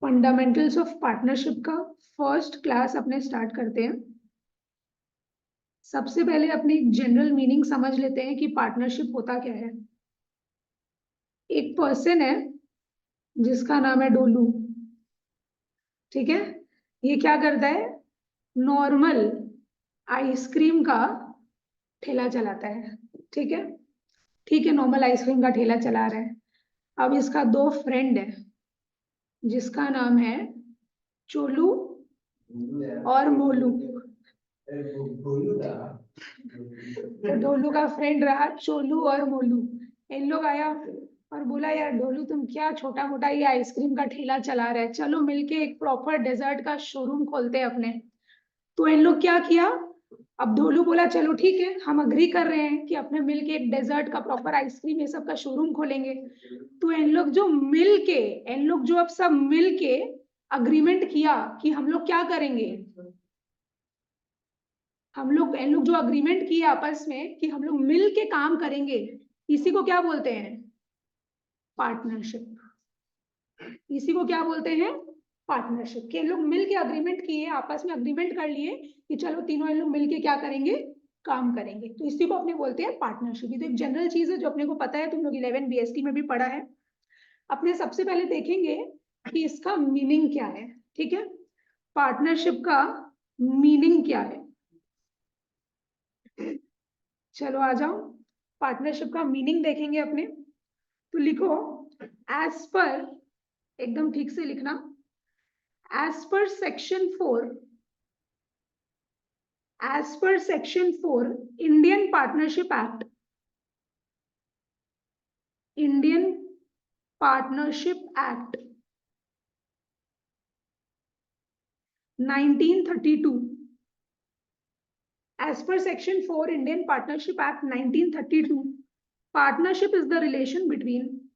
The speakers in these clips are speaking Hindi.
फंडामेंटल्स ऑफ पार्टनरशिप का फर्स्ट क्लास अपने स्टार्ट करते हैं। सबसे पहले अपनी जनरल मीनिंग समझ लेते हैं कि पार्टनरशिप होता क्या है। एक पर्सन है जिसका नाम है डोलू, ठीक है। ये क्या करता है, नॉर्मल आइसक्रीम का ठेला चलाता है, ठीक है। ठीक है, नॉर्मल आइसक्रीम का ठेला चला रहा है। अब इसका दो फ्रेंड है जिसका नाम है चोलू और मोलू। तो डोलू का फ्रेंड रहा चोलू और मोलू। इन लोग आया और बोला, यार डोलू तुम क्या छोटा मोटा ये आइसक्रीम का ठेला चला रहे, चलो मिलके एक प्रॉपर डेजर्ट का शोरूम खोलते हैं अपने। तो इन लोग क्या किया, अब डोलू बोला चलो ठीक है, हम अग्री कर रहे हैं कि अपने मिलके एक डेजर्ट का प्रॉपर आइसक्रीम ये सब का शोरूम खोलेंगे। तो इन लोग जो अब सब मिलके अग्रीमेंट किया कि हम लोग क्या करेंगे, इन लोग जो अग्रीमेंट किए आपस में कि हम लोग मिल के काम करेंगे, इसी को क्या बोलते हैं, पार्टनरशिप। इसी को क्या बोलते हैं, पार्टनरशिप। के लोग मिल के अग्रीमेंट किए, आपस में अग्रीमेंट कर लिए कि चलो तीनों इन लोग मिल के क्या करेंगे, काम करेंगे। तो इसी को अपने बोलते हैं पार्टनरशिप। ये तो एक जनरल चीज है जो अपने को पता है, तुम लोग 11 BST में भी पढ़ा है। अपने सबसे पहले देखेंगे कि इसका मीनिंग क्या है, ठीक है। पार्टनरशिप का मीनिंग क्या है, चलो आ जाओ। पार्टनरशिप का मीनिंग देखेंगे अपने। तो लिखो, एज पर, एकदम ठीक से लिखना, as per section 4 Indian partnership act, Indian partnership act 1932, as per section 4 Indian Partnership Act 1932, partnership is the relation between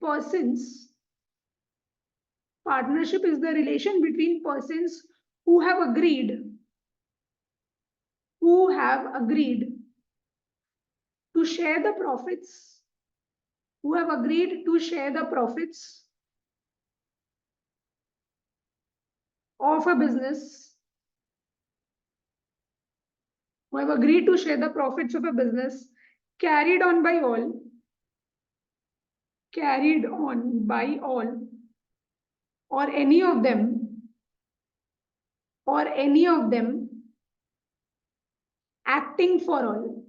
persons. Partnership is the relation between persons who have agreed to share the profits, of a business, carried on by all, or any of them acting for all,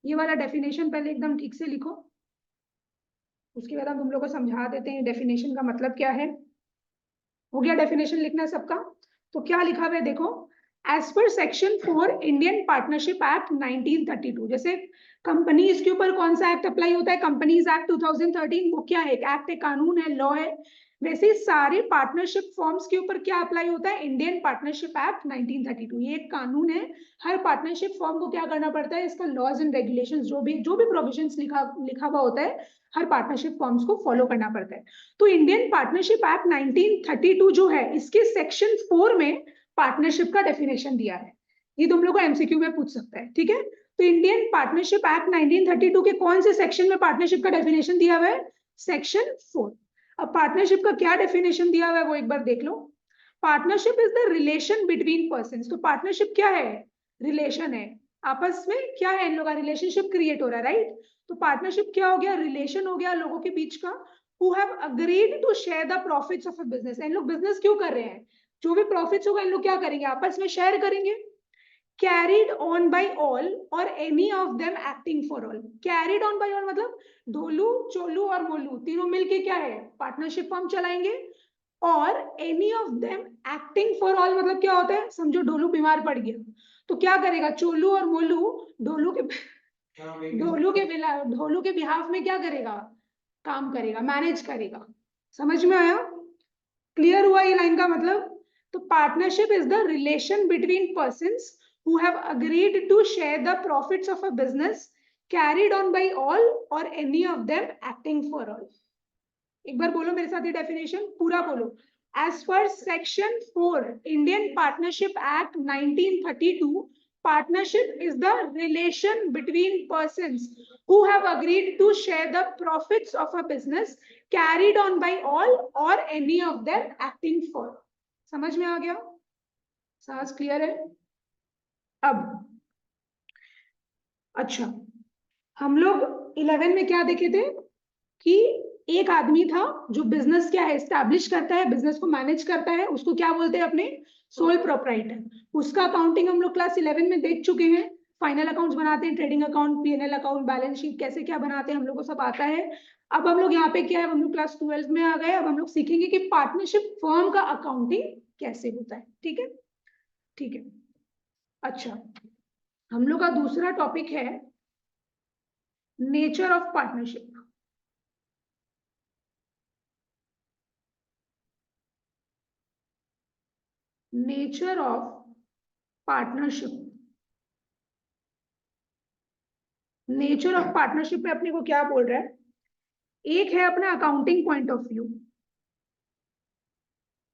ये वाला डेफिनेशन पहले एकदम ठीक से लिखो, उसके बाद हम तुम लोग को समझा देते हैं डेफिनेशन का मतलब क्या है। हो गया डेफिनेशन लिखना सबका। तो क्या लिखा हुआ है देखो, as per section 4 Indian partnership act 1932। जैसे कंपनीज के ऊपर कौन सा एक्ट अप्लाई होता है, कंपनीज एक्ट 2013, वो क्या है, एक एक्ट है, कानून है, लॉ है। वैसे ही सारे पार्टनरशिप फॉर्म्स के ऊपर क्या अप्लाई होता है, इंडियन पार्टनरशिप एक्ट 1932। ये एक कानून है, हर पार्टनरशिप फॉर्म को क्या करना पड़ता है, इसका लॉज एंड रेगुलेशंस जो भी प्रोविजंस लिखा हुआ होता है, हर पार्टनरशिप फॉर्म्स को फॉलो करना पड़ता है। तो इंडियन पार्टनरशिप एक्ट 1932 जो है, इसके सेक्शन 4 में पार्टनरशिप का डेफिनेशन दिया है। ये तुम लोग को एमसीक्यू में पूछ सकता है, ठीक है। तो इंडियन पार्टनरशिप एक्ट 1932 के कौन से सेक्शन में पार्टनरशिप का डेफिनेशन दिया हुआ है, सेक्शन 4। अब पार्टनरशिप का क्या डेफिनेशन दिया हुआ है वो एक बार देख लो। Partnership is the relation between persons. तो पार्टनरशिप क्या है, रिलेशन है, आपस में क्या है, इन लोगों का रिलेशनशिप क्रिएट हो रहा है, राइट। तो पार्टनरशिप क्या हो गया, रिलेशन हो गया लोगों के बीच का, who have agreed to share the profits of a business। इन लोग बिजनेस क्यों कर रहे हैं, जो भी प्रॉफिट्स होगा इन लोग क्या करेंगे, आपस में शेयर करेंगे। Carried on by all or any of them acting for all. Carried on by all मतलब ढोलू, चोलू और मोलू तीनों मिलके क्या है, पार्टनरशिप फॉर्म चलाएंगे। और any of them acting for all मतलब क्या होता है, समझो ढोलू बीमार पड़ गया तो क्या करेगा, चोलू और मोलू ढोलू के बिहाफ में क्या करेगा, काम करेगा, मैनेज करेगा। समझ में आया, क्लियर हुआ ये लाइन का मतलब। तो partnership is the relation between persons who have agreed to share the profits of a business carried on by all or any of them acting for all। एक बार बोलो मेरे साथ ये डेफिनेशन पूरा बोलो। As per Section 4 Indian Partnership Act 1932, partnership is the relation between persons who have agreed to share the profits of a business carried on by all or any of them acting for. समझ में आ गया? सास क्लियर है? अब अच्छा, हम लोग 11 में क्या देखे थे कि एक आदमी था जो बिजनेस क्या है एस्टैब्लिश करता है, बिजनेस को मैनेज करता है, उसको क्या बोलते हैं अपने सोल प्रोप्राइटर। उसका अकाउंटिंग हम लोग क्लास 11 में देख चुके हैं। फाइनल अकाउंट्स बनाते हैं, trading account, PNL account, balance sheet कैसे क्या बनाते हैं हम लोग को सब आता है। अब हम लोग यहाँ पे क्या है, हम लोग क्लास 12 में आ गए। अब हम लोग सीखेंगे कि पार्टनरशिप फर्म का अकाउंटिंग कैसे होता है। ठीक है, ठीक है। अच्छा, हम लोग का दूसरा टॉपिक है nature of partnership. Nature of partnership. Nature of partnership में अपने को क्या बोल रहा है? एक है अपना accounting point of view.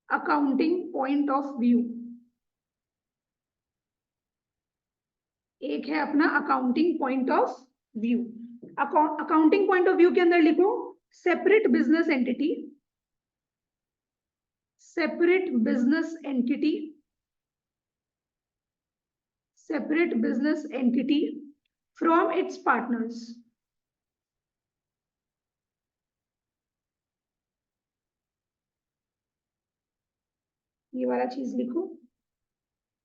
Accounting point of view, एक है अपना accounting point of view. Accounting point of view के अंदर लिखो separate business entity, separate business entity, separate business entity from its partners. ये वाला चीज लिखो।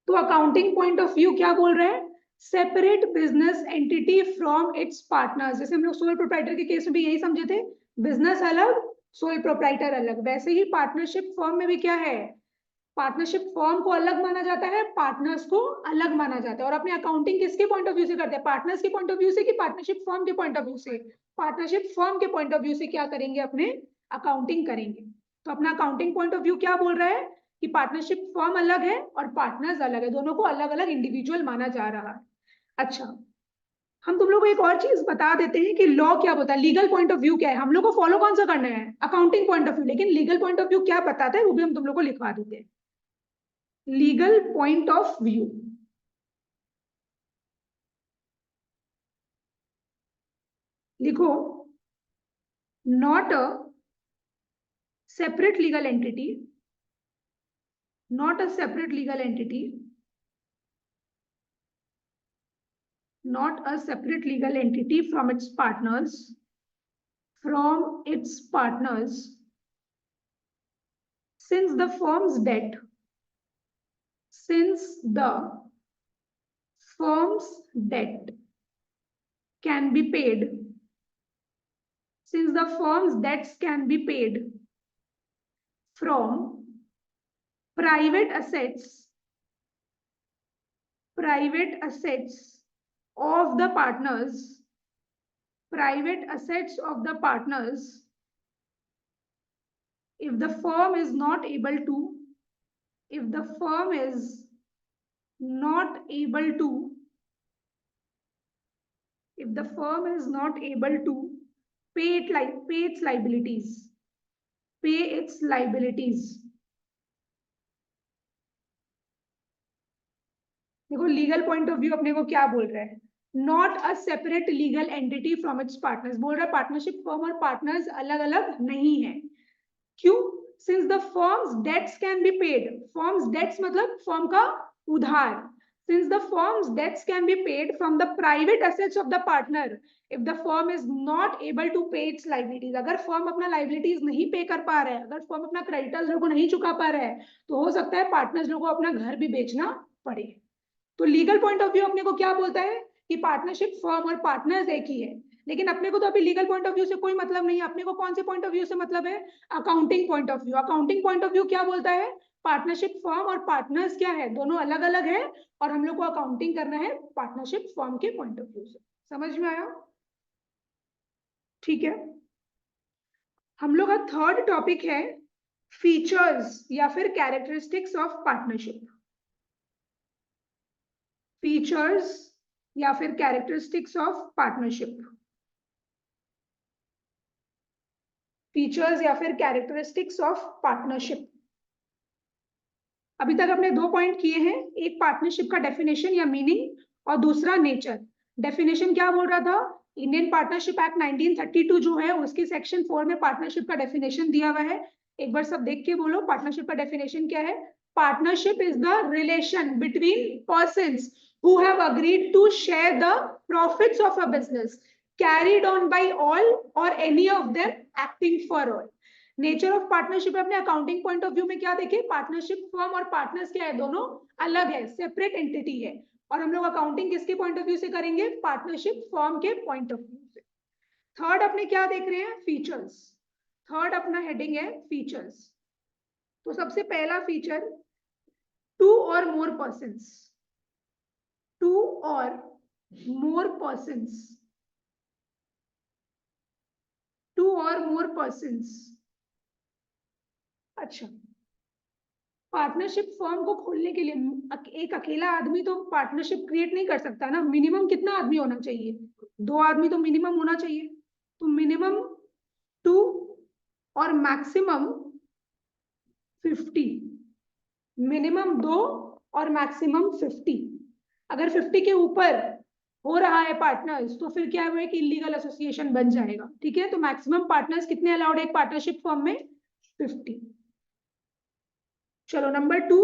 तो अकाउंटिंग पॉइंट ऑफ व्यू क्या बोल रहा है? Separate business entity from its partners. जैसे हम लोग सोल प्रोप्राइटर के केस में भी यही समझे थे, बिजनेस अलग, सोल प्रोप्राइटर अलग। वैसे ही पार्टनरशिप फर्म में भी क्या है, पार्टनरशिप फर्म को अलग माना जाता है, पार्टनर्स को अलग माना जाता है। और अपने अकाउंटिंग किसके पॉइंट ऑफ व्यू से करते हैं? पार्टनर्स के पॉइंट ऑफ व्यू से कि पार्टनरशिप फर्म के पॉइंट ऑफ व्यू से? पार्टनरशिप फर्म के पॉइंट ऑफ व्यू से क्या करेंगे, अपने अकाउंटिंग करेंगे। तो अपना अकाउंटिंग पॉइंट ऑफ व्यू क्या बोल रहा है कि पार्टनरशिप फर्म अलग है और पार्टनर्स अलग है, दोनों को अलग अलग इंडिविजुअल माना जा रहा है। अच्छा, हम तुम लोग को एक और चीज बता देते हैं कि लॉ क्या होता है, लीगल पॉइंट ऑफ व्यू क्या है। हम लोग को फॉलो कौन सा करना है? अकाउंटिंग पॉइंट ऑफ व्यू, लेकिन लीगल पॉइंट ऑफ व्यू क्या बताता है वो भी हम तुम लोग को लिखवा देते हैं। लीगल पॉइंट ऑफ व्यू, लिखो not a separate legal entity, not a separate legal entity, not a separate legal entity from its partners, since the firm's debt, since the firm's debt can be paid, since the firm's debts can be paid from private assets of the partners, private assets of the partners, if the firm is not able to, if the firm is not able to, if the firm is not able to pay its liabilities, pay its liabilities. देखो लीगल पॉइंट ऑफ व्यू अपने को क्या बोल रहा है? Not a separate legal entity from its partners. बोल रहा है पार्टनरशिप फर्म और पार्टनर्स अलग अलग नहीं है। क्यों? Since the firms debts can be paid, firms debts मतलब फर्म का उधार, since the firm's debts can be paid from the private assets of the partner, if the firm is not able to pay its liabilities, अगर फर्म अपना liabilities नहीं पे कर पा रहा है, अगर फर्म अपना क्रेडिटर्स लोगों को नहीं चुका पा रहा है, तो हो सकता है पार्टनर्स लोगों को अपना घर भी बेचना पड़े। तो लीगल पॉइंट ऑफ व्यू अपने को क्या बोलता है कि पार्टनरशिप फर्म और पार्टनर्स एक ही है। लेकिन अपने को तो अभी लीगल पॉइंट ऑफ व्यू से कोई मतलब नहीं है। अपने को कौन से पॉइंट ऑफ व्यू से मतलब है? Accounting point of view. Accounting point of view क्या बोलता है? पार्टनरशिप फर्म और पार्टनर्स क्या है, दोनों अलग अलग है, और हम लोग को अकाउंटिंग करना है पार्टनरशिप फर्म के पॉइंट ऑफ व्यू से। समझ में आया? ठीक है। हम लोग का थर्ड टॉपिक है फीचर्स या फिर कैरेक्टरिस्टिक्स ऑफ पार्टनरशिप। फीचर्स या फिर कैरेक्टरिस्टिक्स ऑफ पार्टनरशिप। फीचर्स या फिर कैरेक्टरिस्टिक्स ऑफ पार्टनरशिप। अभी तक अपने 2 पॉइंट किए हैं, एक पार्टनरशिप का डेफिनेशन या मीनिंग और दूसरा नेचर। डेफिनेशन क्या बोल रहा था, इंडियन पार्टनरशिप एक्ट 1932 जो है उसके सेक्शन 4 में पार्टनरशिप का डेफिनेशन दिया हुआ है। एक बार सब देख के बोलो पार्टनरशिप का डेफिनेशन क्या है। Partnership is the relation between persons who have agreed to share the profits of a business carried on by all or any of them acting for all। Nature of partnership अपने अकाउंटिंग पॉइंट ऑफ व्यू में क्या देखे, पार्टनरशिप फर्म और पार्टनर्स क्या है, दोनों अलग है, सेपरेट एंटिटी है। और हम लोग अकाउंटिंग किसके पॉइंट ऑफ व्यू से करेंगे, पार्टनरशिप फर्म के पॉइंट ऑफ व्यू से। थर्ड अपने क्या देख रहे हैं, फीचर्स। थर्ड अपना हेडिंग है फीचर्स। तो सबसे पहला फीचर, टू और मोर पर्सन्स। टू और मोर पर्सन्स, टू और मोर पर्सन्स। अच्छा, पार्टनरशिप फर्म को खोलने के लिए एक अकेला आदमी तो पार्टनरशिप क्रिएट नहीं कर सकता ना, मिनिमम कितना आदमी होना चाहिए, 2 आदमी तो मिनिमम होना चाहिए। तो मिनिमम 2 और मैक्सिमम 50, मिनिमम 2 और मैक्सिमम 50। अगर 50 के ऊपर हो रहा है पार्टनर्स तो फिर क्या है कि इलीगल एसोसिएशन बन जाएगा, ठीक है। तो मैक्सिमम पार्टनर्स कितने अलाउड है एक पार्टनरशिप फर्म में, 50। चलो नंबर 2,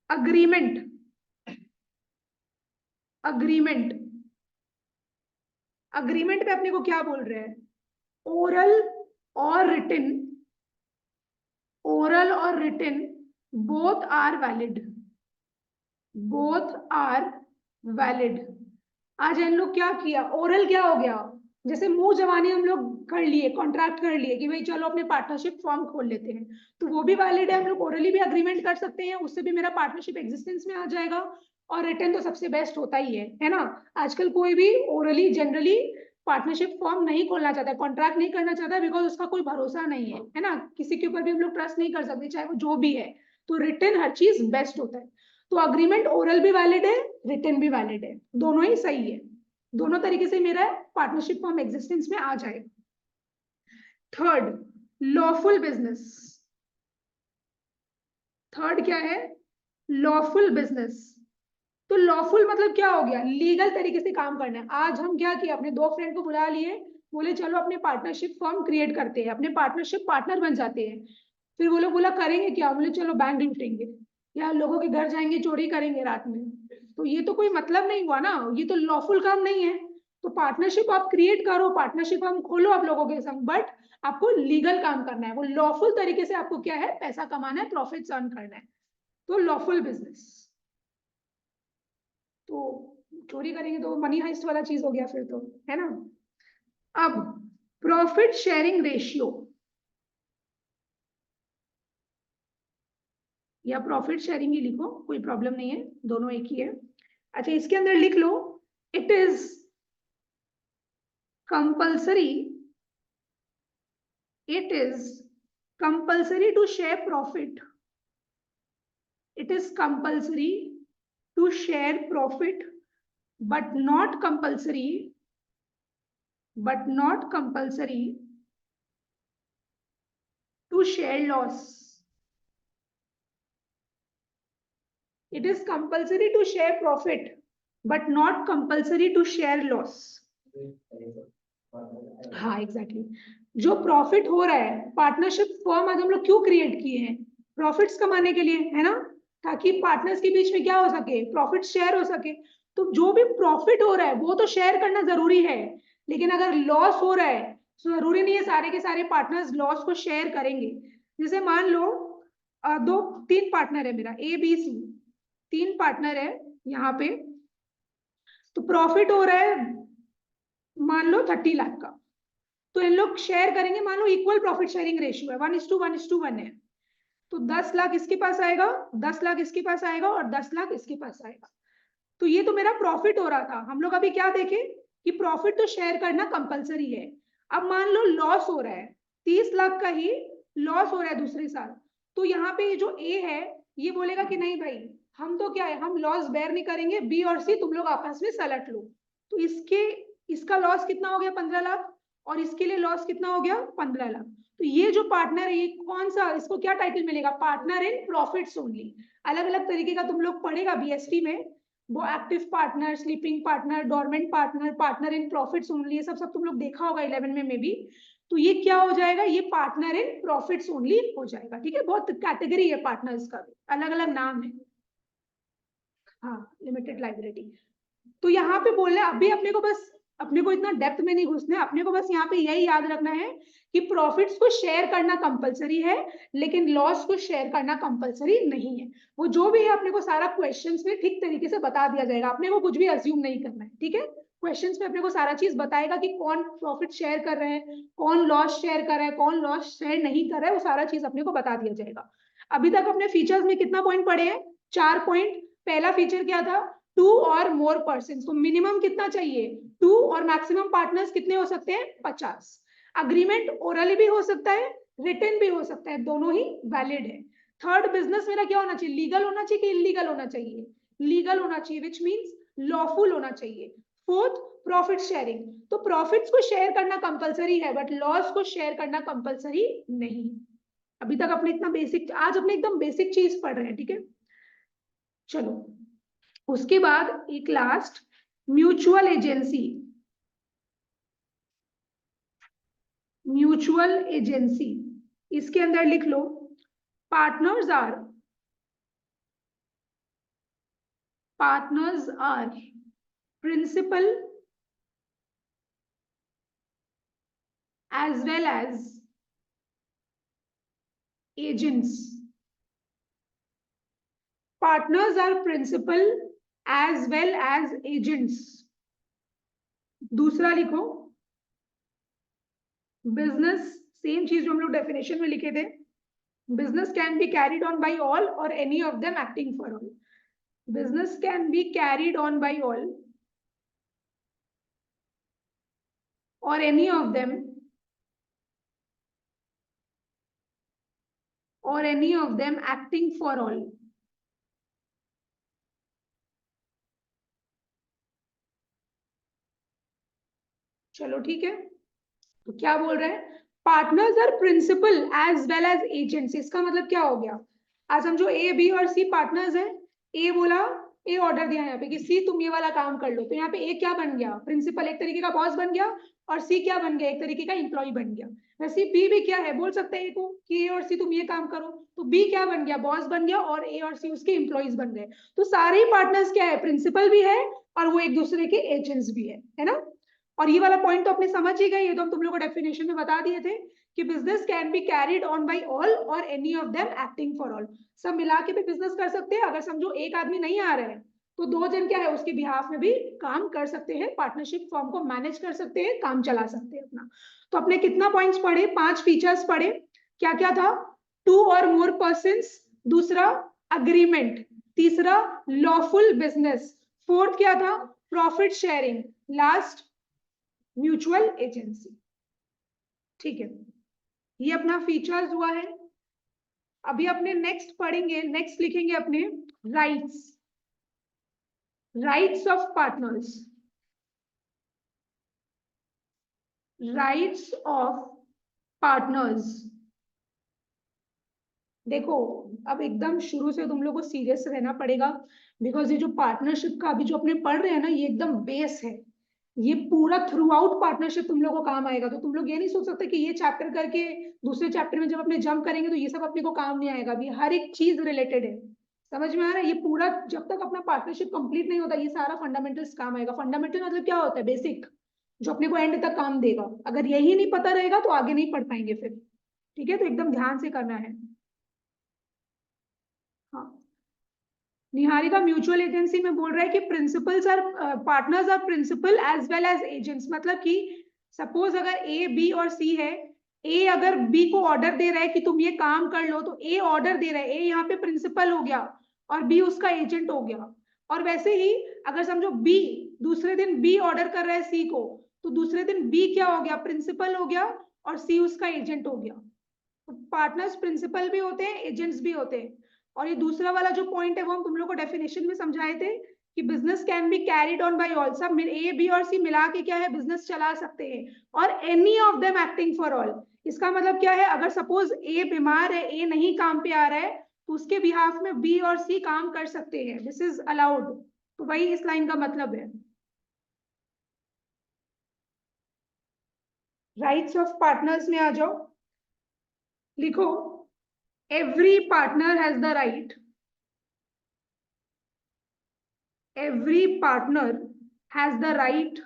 अग्रीमेंट। अग्रीमेंट, अग्रीमेंट पे अपने को क्या बोल रहे हैं, ओरल और रिटन, ओरल और written both are valid, both are valid. आज इन लोग क्या किया, ओरल क्या हो गया, जैसे मुंह जवानी हम लोग कर लिए, कॉन्ट्रैक्ट कर लिए कि भाई चलो अपने पार्टनरशिप फॉर्म खोल लेते हैं, तो वो भी वैलिड है। हम लोग ओरली भी अग्रीमेंट कर सकते हैं, उससे भी मेरा पार्टनरशिप एग्जिस्टेंस में आ जाएगा। और रिटर्न तो सबसे बेस्ट होता ही है ना। आजकल कोई भी ओरली जनरली पार्टनरशिप फॉर्म नहीं खोलना चाहता है, कॉन्ट्रैक्ट नहीं करना चाहता, बिकॉज उसका कोई भरोसा नहीं है ना, किसी के ऊपर भी हम लोग ट्रस्ट नहीं कर सकते, चाहे वो जो भी है। तो रिटर्न हर चीज बेस्ट होता है। तो अग्रीमेंट ओरल भी वैलिड है, रिटन भी वैलिड है, दोनों ही सही है। दोनों तरीके से मेरा पार्टनरशिप फॉर्म एग्जिस्टेंस में आ जाएगा। Third, lawful business. थर्ड क्या है, लॉफुल बिजनेस। तो लॉफुल मतलब क्या हो गया, लीगल तरीके से काम करना है। आज हम क्या किया, अपने 2 फ्रेंड को बुला लिए, बोले चलो अपने पार्टनरशिप फर्म क्रिएट करते हैं, अपने पार्टनरशिप पार्टनर बन जाते हैं। फिर वो लोग बोला करेंगे क्या, बोले चलो बैंक लूटेंगे या लोगों के घर जाएंगे, चोरी करेंगे रात में। तो ये तो कोई मतलब नहीं हुआ ना, ये तो लॉफुल काम नहीं है। तो पार्टनरशिप आप क्रिएट करो, पार्टनरशिप हम खोलो आप लोगों के संग, बट आपको लीगल काम करना है, वो लॉफुल तरीके से आपको क्या है, पैसा कमाना है, प्रॉफिट अर्न करना है। तो लॉफुल बिजनेस। तो चोरी करेंगे तो मनी हाइस्ट वाला चीज हो गया फिर तो, है ना। अब प्रॉफिट शेयरिंग रेशियो या प्रॉफिट शेयरिंग ही लिखो, कोई प्रॉब्लम नहीं है, दोनों एक ही है। अच्छा, इसके अंदर लिख लो, it is compulsory, it is compulsory to share profit, it is compulsory to share profit but not compulsory, but not compulsory to share loss. It is compulsory to share profit but not compulsory to share loss. हाँ एग्जैक्टली जो प्रॉफिट हो रहा है, पार्टनरशिप फर्म आज हम लोग क्यों क्रिएट किए हैं, प्रॉफिट्स कमाने के लिए, है ना, ताकि पार्टनर्स के बीच में क्या हो सके, प्रॉफिट शेयर हो सके। तो जो भी प्रॉफिट हो रहा है वो तो शेयर करना जरूरी है, लेकिन अगर लॉस हो रहा है तो जरूरी नहीं है सारे के सारे पार्टनर्स लॉस को शेयर करेंगे। जैसे मान लो 3 पार्टनर है, मेरा ABC, 3 पार्टनर है यहाँ पे, तो प्रॉफिट हो रहा है मान लो 30 लाख का, तो इन लोग शेयर करेंगे, मान लो इक्वल प्रॉफिट शेयरिंग रेशियो है, 1:1:1 है। तो 10 लाख इसके पास आएगा, 10 लाख इसके पास आएगा और 10 लाख इसके पास आएगा। तो ये तो मेरा प्रॉफिट हो रहा था। हम लोग अभी क्या देखें कि प्रॉफिट तो शेयर करना कंपलसरी है। अब मान लो लॉस हो रहा है, 30 लाख का ही लॉस हो रहा है दूसरे साल, तो यहाँ पे जो ए है ये बोलेगा कि नहीं भाई हम तो क्या है, हम लॉस बेयर नहीं करेंगे, बी और सी तुम लोग आपस में सलट लो। तो इसका लॉस कितना हो गया, 15 लाख, और इसके लिए लॉस कितना हो गया 15 लाख। तो ये जो पार्टनर है ये कौन सा, इसको क्या टाइटल मिलेगा, पार्टनर इन प्रॉफिट्स ओनली। अलग अलग तरीके का तुम लोग पढ़ेगा बीएसटी में, वो active partner, sleeping partner, dormant partner, partner in profits only, ये सब तुम लोग देखा होगा 11 में भी। तो ये क्या हो जाएगा, ये पार्टनर इन प्रॉफिट्स ओनली हो जाएगा। ठीक है, बहुत कैटेगरी है पार्टनर्स का भी, अलग अलग नाम है। हाँ, लिमिटेड लाइबिलिटी। तो यहाँ पे बोल रहे हैं अभी अपने को, बस अपने को इतना डेप्थ में नहीं घुसना है, अपने को बस यहाँ पे यही याद रखना है कि प्रॉफिट्स को शेयर करना कंपलसरी है, लेकिन लॉस को शेयर करना कंपलसरी नहीं है। वो जो भी है अपने को सारा क्वेश्चंस में ठीक तरीके से बता दिया जाएगा, अपने को कुछ भी अज्यूम नहीं करना है। ठीक है, क्वेश्चंस में अपने को सारा चीज बताएगा कि कौन प्रॉफिट शेयर कर रहे हैं, कौन लॉस शेयर कर रहा है, कौन लॉस शेयर नहीं कर रहा है, वो सारा चीज अपने को बता दिया जाएगा। अभी तक अपने फीचर्स में कितना पॉइंट पढ़े हैं, 4 पॉइंट। पहला फीचर क्या था, 2 और मोर पर्सन, तो मिनिमम कितना चाहिए 2 और मैक्सिमम पार्टनर्स कितने हो सकते हैं 50। अग्रीमेंट ओरली भी हो सकता है, रिटन भी हो सकता है, दोनों ही वैलिड है। थर्ड, बिजनेस मेरा क्या होना चाहिए, लीगल होना चाहिए कि इलीगल होना चाहिए, लीगल होना चाहिए, विच मीन्स लॉफुल होना चाहिए। फोर्थ, प्रॉफिट शेयरिंग, तो प्रॉफिट्स को शेयर करना कंपलसरी है बट लॉस को शेयर करना कंपलसरी नहीं। अभी तक अपने इतना बेसिक, आज अपने एकदम बेसिक चीज पढ़ रहे हैं। ठीक है, चलो उसके बाद एक last, mutual agency. Mutual agency, इसके अंदर लिख लो, partners are principal as well as agents. Partners are principal as well as agents. दूसरा लिखो, बिजनेस, सेम चीज जो हम लोग डेफिनेशन में लिखे थे, business can be carried on by all or any of them acting for all. Business can be carried on by all or any of them acting for all. चलो ठीक है, तो क्या बोल रहे हैं, partners are principal as well as agents. इसका मतलब क्या हो गया, आज हम जो ए बी और सी पार्टनर्स हैं, ए बोला, ए ऑर्डर दिया यहाँ पे कि सी तुम ये वाला काम कर लो, तो यहाँ पे ए क्या बन गया, प्रिंसिपल, एक तरीके का बॉस बन गया, और सी क्या बन गया, एक तरीके का एम्प्लॉय बन गया। वैसे बी भी क्या है, बोल सकते हैं ए को कि ए और सी तुम ये काम करो, तो बी क्या बन गया, बॉस बन गया, और ए और सी उसके एम्प्लॉयज बन गए। तो सारे ही पार्टनर्स क्या है, प्रिंसिपल भी है और वो एक दूसरे के एजेंट्स भी है ना। और ये वाला पॉइंट तो अपने समझ ही गए, ये तो हम तुम लोग को डेफिनेशन में बता दिए थे कि business can be carried on by all or any of them acting for all. सब मिला के भी बिजनेस कर सकते हैं, अगर समझो एक आदमी नहीं आ रहा है तो 2 जन क्या है उसके बिहाफ में भी काम कर सकते हैं, पार्टनरशिप फॉर्म को मैनेज कर सकते हैं, काम चला सकते हैं अपना। तो अपने कितना पॉइंट्स पढ़े, 5 फीचर्स पढ़े। क्या क्या था, 2 और मोर पर्सन्स, दूसरा अग्रीमेंट, तीसरा लॉफुल बिजनेस, फोर्थ क्या था, profit sharing, last mutual agency. ठीक है, ये अपना फीचर्स हुआ है। अभी अपने नेक्स्ट पढ़ेंगे, नेक्स्ट लिखेंगे अपने rights, rights of partners, rights of partners. देखो अब एकदम शुरू से तुम लोग को सीरियस रहना पड़ेगा, बिकॉज ये जो पार्टनरशिप का अभी जो अपने पढ़ रहे हैं ना, ये एकदम बेस है, ये पूरा थ्रू आउट पार्टनरशिप तुम लोग को काम आएगा। तो तुम लोग ये नहीं सोच सकते कि ये चैप्टर करके दूसरे चैप्टर में जब अपने जंप करेंगे तो ये सब अपने को काम नहीं आएगा। अभी हर एक चीज रिलेटेड है, समझ में आ रहा है, ये पूरा जब तक अपना पार्टनरशिप कंप्लीट नहीं होता ये सारा फंडामेंटल्स काम आएगा। फंडामेंटल मतलब क्या होता है, बेसिक, जो अपने को एंड तक काम देगा। अगर यही नहीं पता रहेगा तो आगे नहीं पढ़ पाएंगे फिर। ठीक है, तो एकदम ध्यान से करना है। हाँ, निहारिका म्यूचुअल एजेंसी में बोल रहा है कि principals are partners are principal as well as agents. मतलब कि सपोज अगर ए बी और सी है, ए अगर बी को ऑर्डर दे रहा है कि तुम ये काम कर लो, तो ए ऑर्डर दे रहा है, ए यहाँ पे प्रिंसिपल हो गया और बी उसका एजेंट हो गया। और वैसे ही अगर समझो बी दूसरे दिन बी ऑर्डर कर रहा है सी को, तो दूसरे दिन बी क्या हो गया, प्रिंसिपल हो गया और सी उसका एजेंट हो गया। तो पार्टनर्स प्रिंसिपल भी होते हैं, एजेंट्स भी होते हैं। और ये दूसरा वाला जो पॉइंट है वो हम तुम लोग को डेफिनेशन में समझाए थे कि business can be carried on by all, सब ए बी और सी मिला के क्या है बिजनेस चला सकते हैं, और any of them acting for all. इसका मतलब क्या है, अगर सपोज ए बीमार है, ए नहीं काम पे आ रहा है, तो उसके बिहाफ में बी और सी काम कर सकते हैं, दिस इज अलाउड। तो वही इस लाइन का मतलब है। राइट्स ऑफ पार्टनर्स में आ जाओ, लिखो every partner has the right, every partner has the right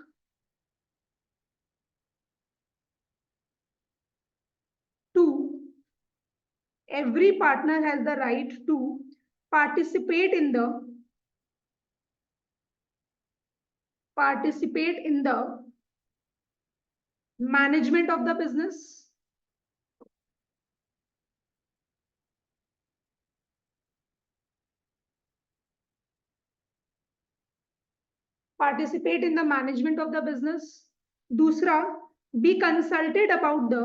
to, every partner has the right to participate in the management of the business, participate in the management of the business। दूसरा, be consulted about the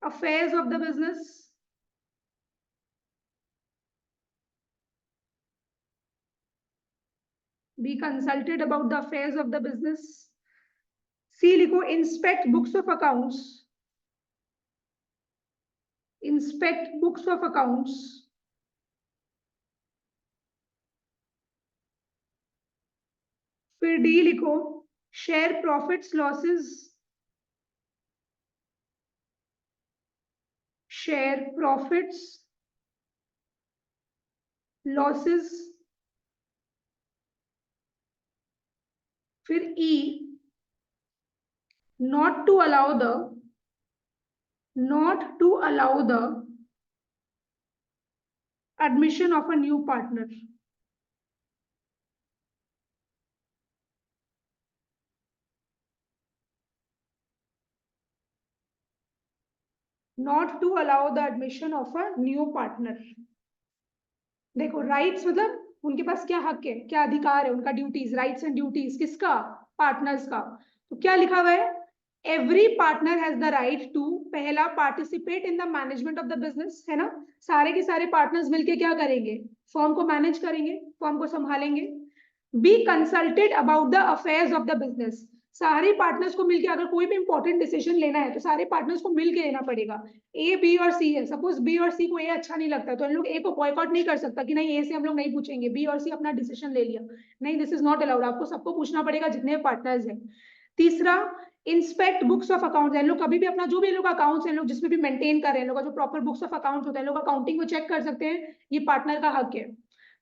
affairs of the business, be consulted about the affairs of the business। सी लिखो inspect books of accounts, inspect books of accounts। फिर डी लिखो share profits losses, share profits losses. फिर ई not to allow the admission of a new partner, not to allow the admission of a new partner। देखो राइट्स मतलब उनके पास क्या हक है, क्या अधिकार है, उनका ड्यूटीज, राइट्स एंड ड्यूटीज किसका, पार्टनर्स का। तो क्या लिखा हुआ है, every partner has the right to, पहला participate in the management of the business, है ना, सारे के सारे पार्टनर्स मिलके क्या करेंगे, फर्म को मैनेज करेंगे, फर्म को संभालेंगे। B consulted about the affairs of the business, सारे पार्टनर्स को मिलके अगर कोई भी इंपॉर्टेंट डिसीजन लेना है तो सारे पार्टनर्स को मिलके लेना पड़ेगा। ए बी और सी है, सपोज बी और सी को ए अच्छा नहीं लगता तो इन लोग ए को बॉयकॉट नहीं कर सकता कि नहीं ए से हम लोग नहीं पूछेंगे, बी और सी अपना डिसीजन ले लिया, नहीं, दिस इज नॉट अलाउड, आपको सबको पूछना पड़ेगा जितने पार्टनर्स हैं। तीसरा, इंस्पेक्ट बुक्स ऑफ अकाउंट्स, इन लोग कभी भी अपना जो भी इन लोग अकाउंट्स हैं, लोग जिसमें भी मेंटेन कर रहे हैं, लोग जो प्रॉपर बुक्स ऑफ अकाउंट्स होते हैं, लोग अकाउंटिंग को चेक कर सकते हैं, ये पार्टनर का हक है।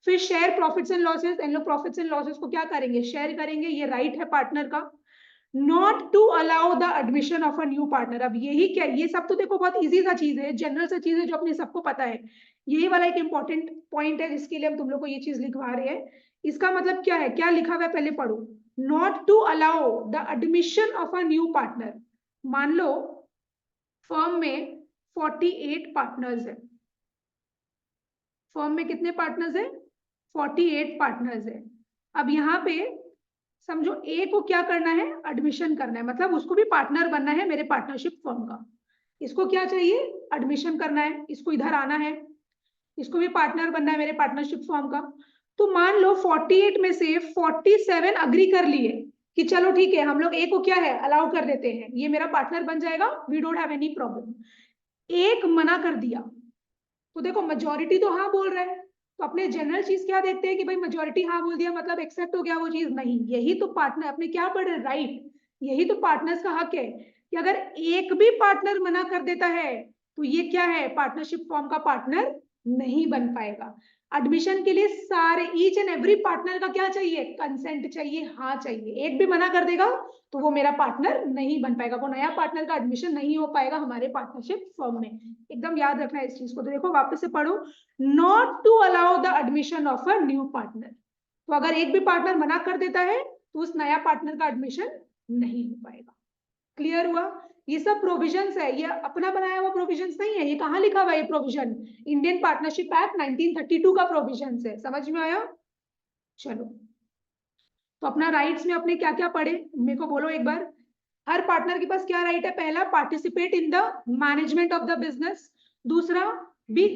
फिर शेयर प्रॉफिट्स एंड लॉसेस, इन लोग प्रॉफिट्स एंड लॉसेस को क्या करेंगे, शेयर करेंगे, ये राइट है पार्टनर का। Not to allow the admission of a new partner, अब यही क्या, ये सब तो देखो बहुत इजी सा चीज है, जनरल सा चीज है जो अपने सबको पता है, यही वाला एक इंपॉर्टेंट पॉइंट है जिसके लिए हम तुम लोग को ये चीज लिखवा रहे हैं। इसका मतलब क्या है, क्या लिखा हुआ है पहले पढ़ो, not to allow the admission of a new partner. मान लो फर्म में 48 पार्टनर्स है, फर्म में कितने पार्टनर्स है, 48 पार्टनर्स है। अब यहाँ पे समझो ए को क्या करना है, एडमिशन करना है, मतलब उसको भी पार्टनर बनना है मेरे पार्टनरशिप फर्म का, इसको क्या चाहिए, एडमिशन करना है, इसको इधर आना है, इसको भी पार्टनर बनना है मेरे पार्टनरशिप फर्म का। तो मान लो 48 में से 47 अग्री कर लिए कि चलो ठीक है हम लोग ए को क्या है अलाउ कर देते हैं, ये मेरा पार्टनर बन जाएगा, we don't have any problem. एक मना कर दिया, तो देखो मेजोरिटी तो हाँ बोल रहा है, तो अपने जनरल चीज क्या देखते हैं कि भाई मेजोरिटी हाँ बोल दिया मतलब एक्सेप्ट हो गया वो चीज, नहीं, यही तो पार्टनर अपने क्या पढ़ रहे, राइट, यही तो पार्टनर्स का हक है कि अगर एक भी पार्टनर मना कर देता है तो ये क्या है, पार्टनरशिप फॉर्म का पार्टनर नहीं बन पाएगा। एडमिशन के लिए सारे ईच एंड एवरी पार्टनर का क्या चाहिए, कंसेंट चाहिए, हाँ चाहिए, एक भी मना कर देगा तो वो मेरा पार्टनर नहीं बन पाएगा, वो नया पार्टनर का एडमिशन नहीं हो पाएगा हमारे पार्टनरशिप फर्म में। एकदम याद रखना है इस चीज को। तो देखो वापस से पढ़ो, not to allow the admission of a new partner, तो अगर एक भी पार्टनर मना कर देता है तो उस नया पार्टनर का एडमिशन नहीं हो पाएगा। क्लियर हुआ, ये सब प्रोविजंस है, ये अपना बनाया हुआ प्रोविजंस नहीं है, ये कहाँ लिखा हुआ है, ये प्रोविजन इंडियन पार्टनरशिप एक्ट 1932 का प्रोविजंस है, समझ में आया। चलो तो अपना राइट्स में अपने क्या क्या पढ़े मेरे को बोलो एक बार, हर पार्टनर के पास क्या राइट है? पहला, participate in the management of the business. दूसरा, be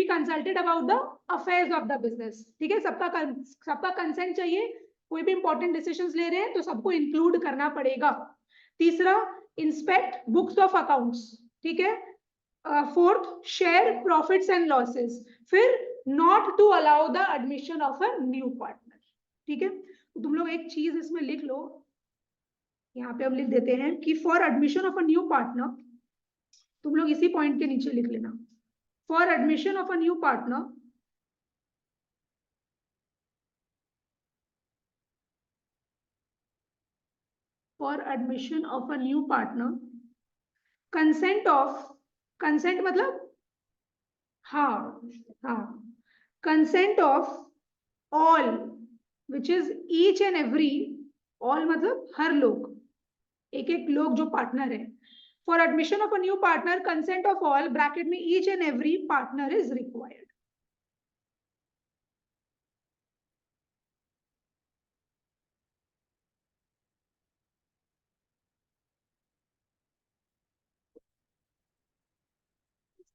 consulted about the affairs of the business. ठीक है, सबका कंसेंट चाहिए। कोई भी इंपॉर्टेंट डिसीजंस ले रहे हैं तो सबको इंक्लूड करना पड़ेगा। तीसरा, इंस्पेक्ट बुक्स ऑफ अकाउंट्स। ठीक है। Fourth, share profits and losses. फिर, not to allow the admission of a new partner. ठीक है, तो तुम लोग एक चीज इसमें लिख लो, यहाँ पे हम लिख देते हैं कि for admission of a new partner, तुम लोग इसी पॉइंट के नीचे लिख लेना, for admission of a new partner, for admission of a new partner, consent मतलब हाँ, हाँ, consent of all which is each and every, all मतलब हर लोग, एक एक लोग जो पार्टनर है। For admission of a new partner, consent of all bracket में each and every partner is required.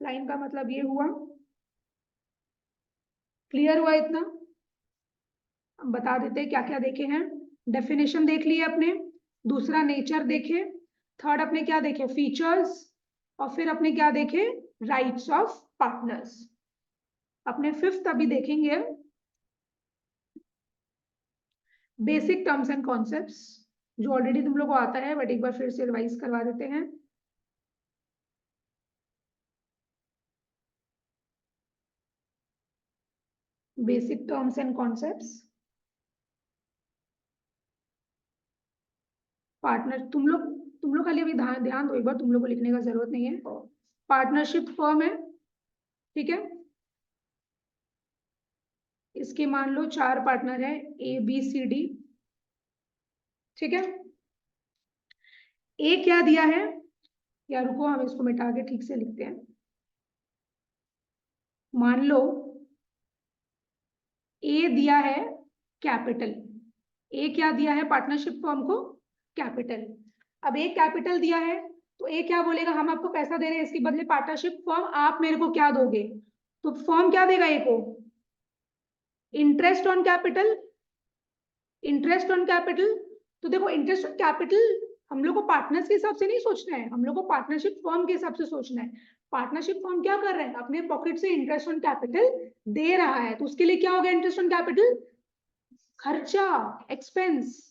Line का मतलब ये हुआ, क्लियर हुआ इतना? हम बता देते हैं क्या क्या देखे हैं। डेफिनेशन देख लिए अपने, दूसरा नेचर देखे, थर्ड अपने क्या देखे? फीचर्स, और फिर अपने क्या देखे? Rights of partners. अपने फिफ्थ अभी देखेंगे बेसिक टर्म्स एंड कॉन्सेप्ट्स, जो ऑलरेडी तुम लोग को आता है बट एक बार फिर से रिवाइज करवा देते हैं। Basic terms and concepts, partner, तुम लोग खाली अभी ध्यान दो एक बार, तुम लोग को लिखने का जरूरत नहीं है। पार्टनरशिप फर्म है, ठीक है, इसके मान लो 4 पार्टनर है, ए बी सी डी। ठीक है, ए क्या दिया है? या रुको, हम इसको मिटा के ठीक से लिखते हैं। मान लो ए दिया है कैपिटल, ए क्या दिया है पार्टनरशिप फर्म को? कैपिटल। अब ए कैपिटल दिया है तो ए क्या बोलेगा? हम आपको पैसा दे रहे हैं, इसके बदले पार्टनरशिप फर्म आप मेरे को क्या दोगे? तो फर्म क्या देगा ए को? Interest on capital. Interest on capital, तो देखो इंटरेस्ट ऑन कैपिटल हम लोग को पार्टनर्स के हिसाब से नहीं सोचना है, हम लोग को पार्टनरशिप फर्म के हिसाब से सोचना है। पार्टनरशिप फर्म क्या कर रहा है? अपने पॉकेट से इंटरेस्ट ऑन कैपिटल दे रहा है, तो उसके लिए क्या हो गया? इंटरेस्ट ऑन कैपिटल खर्चा, एक्सपेंस।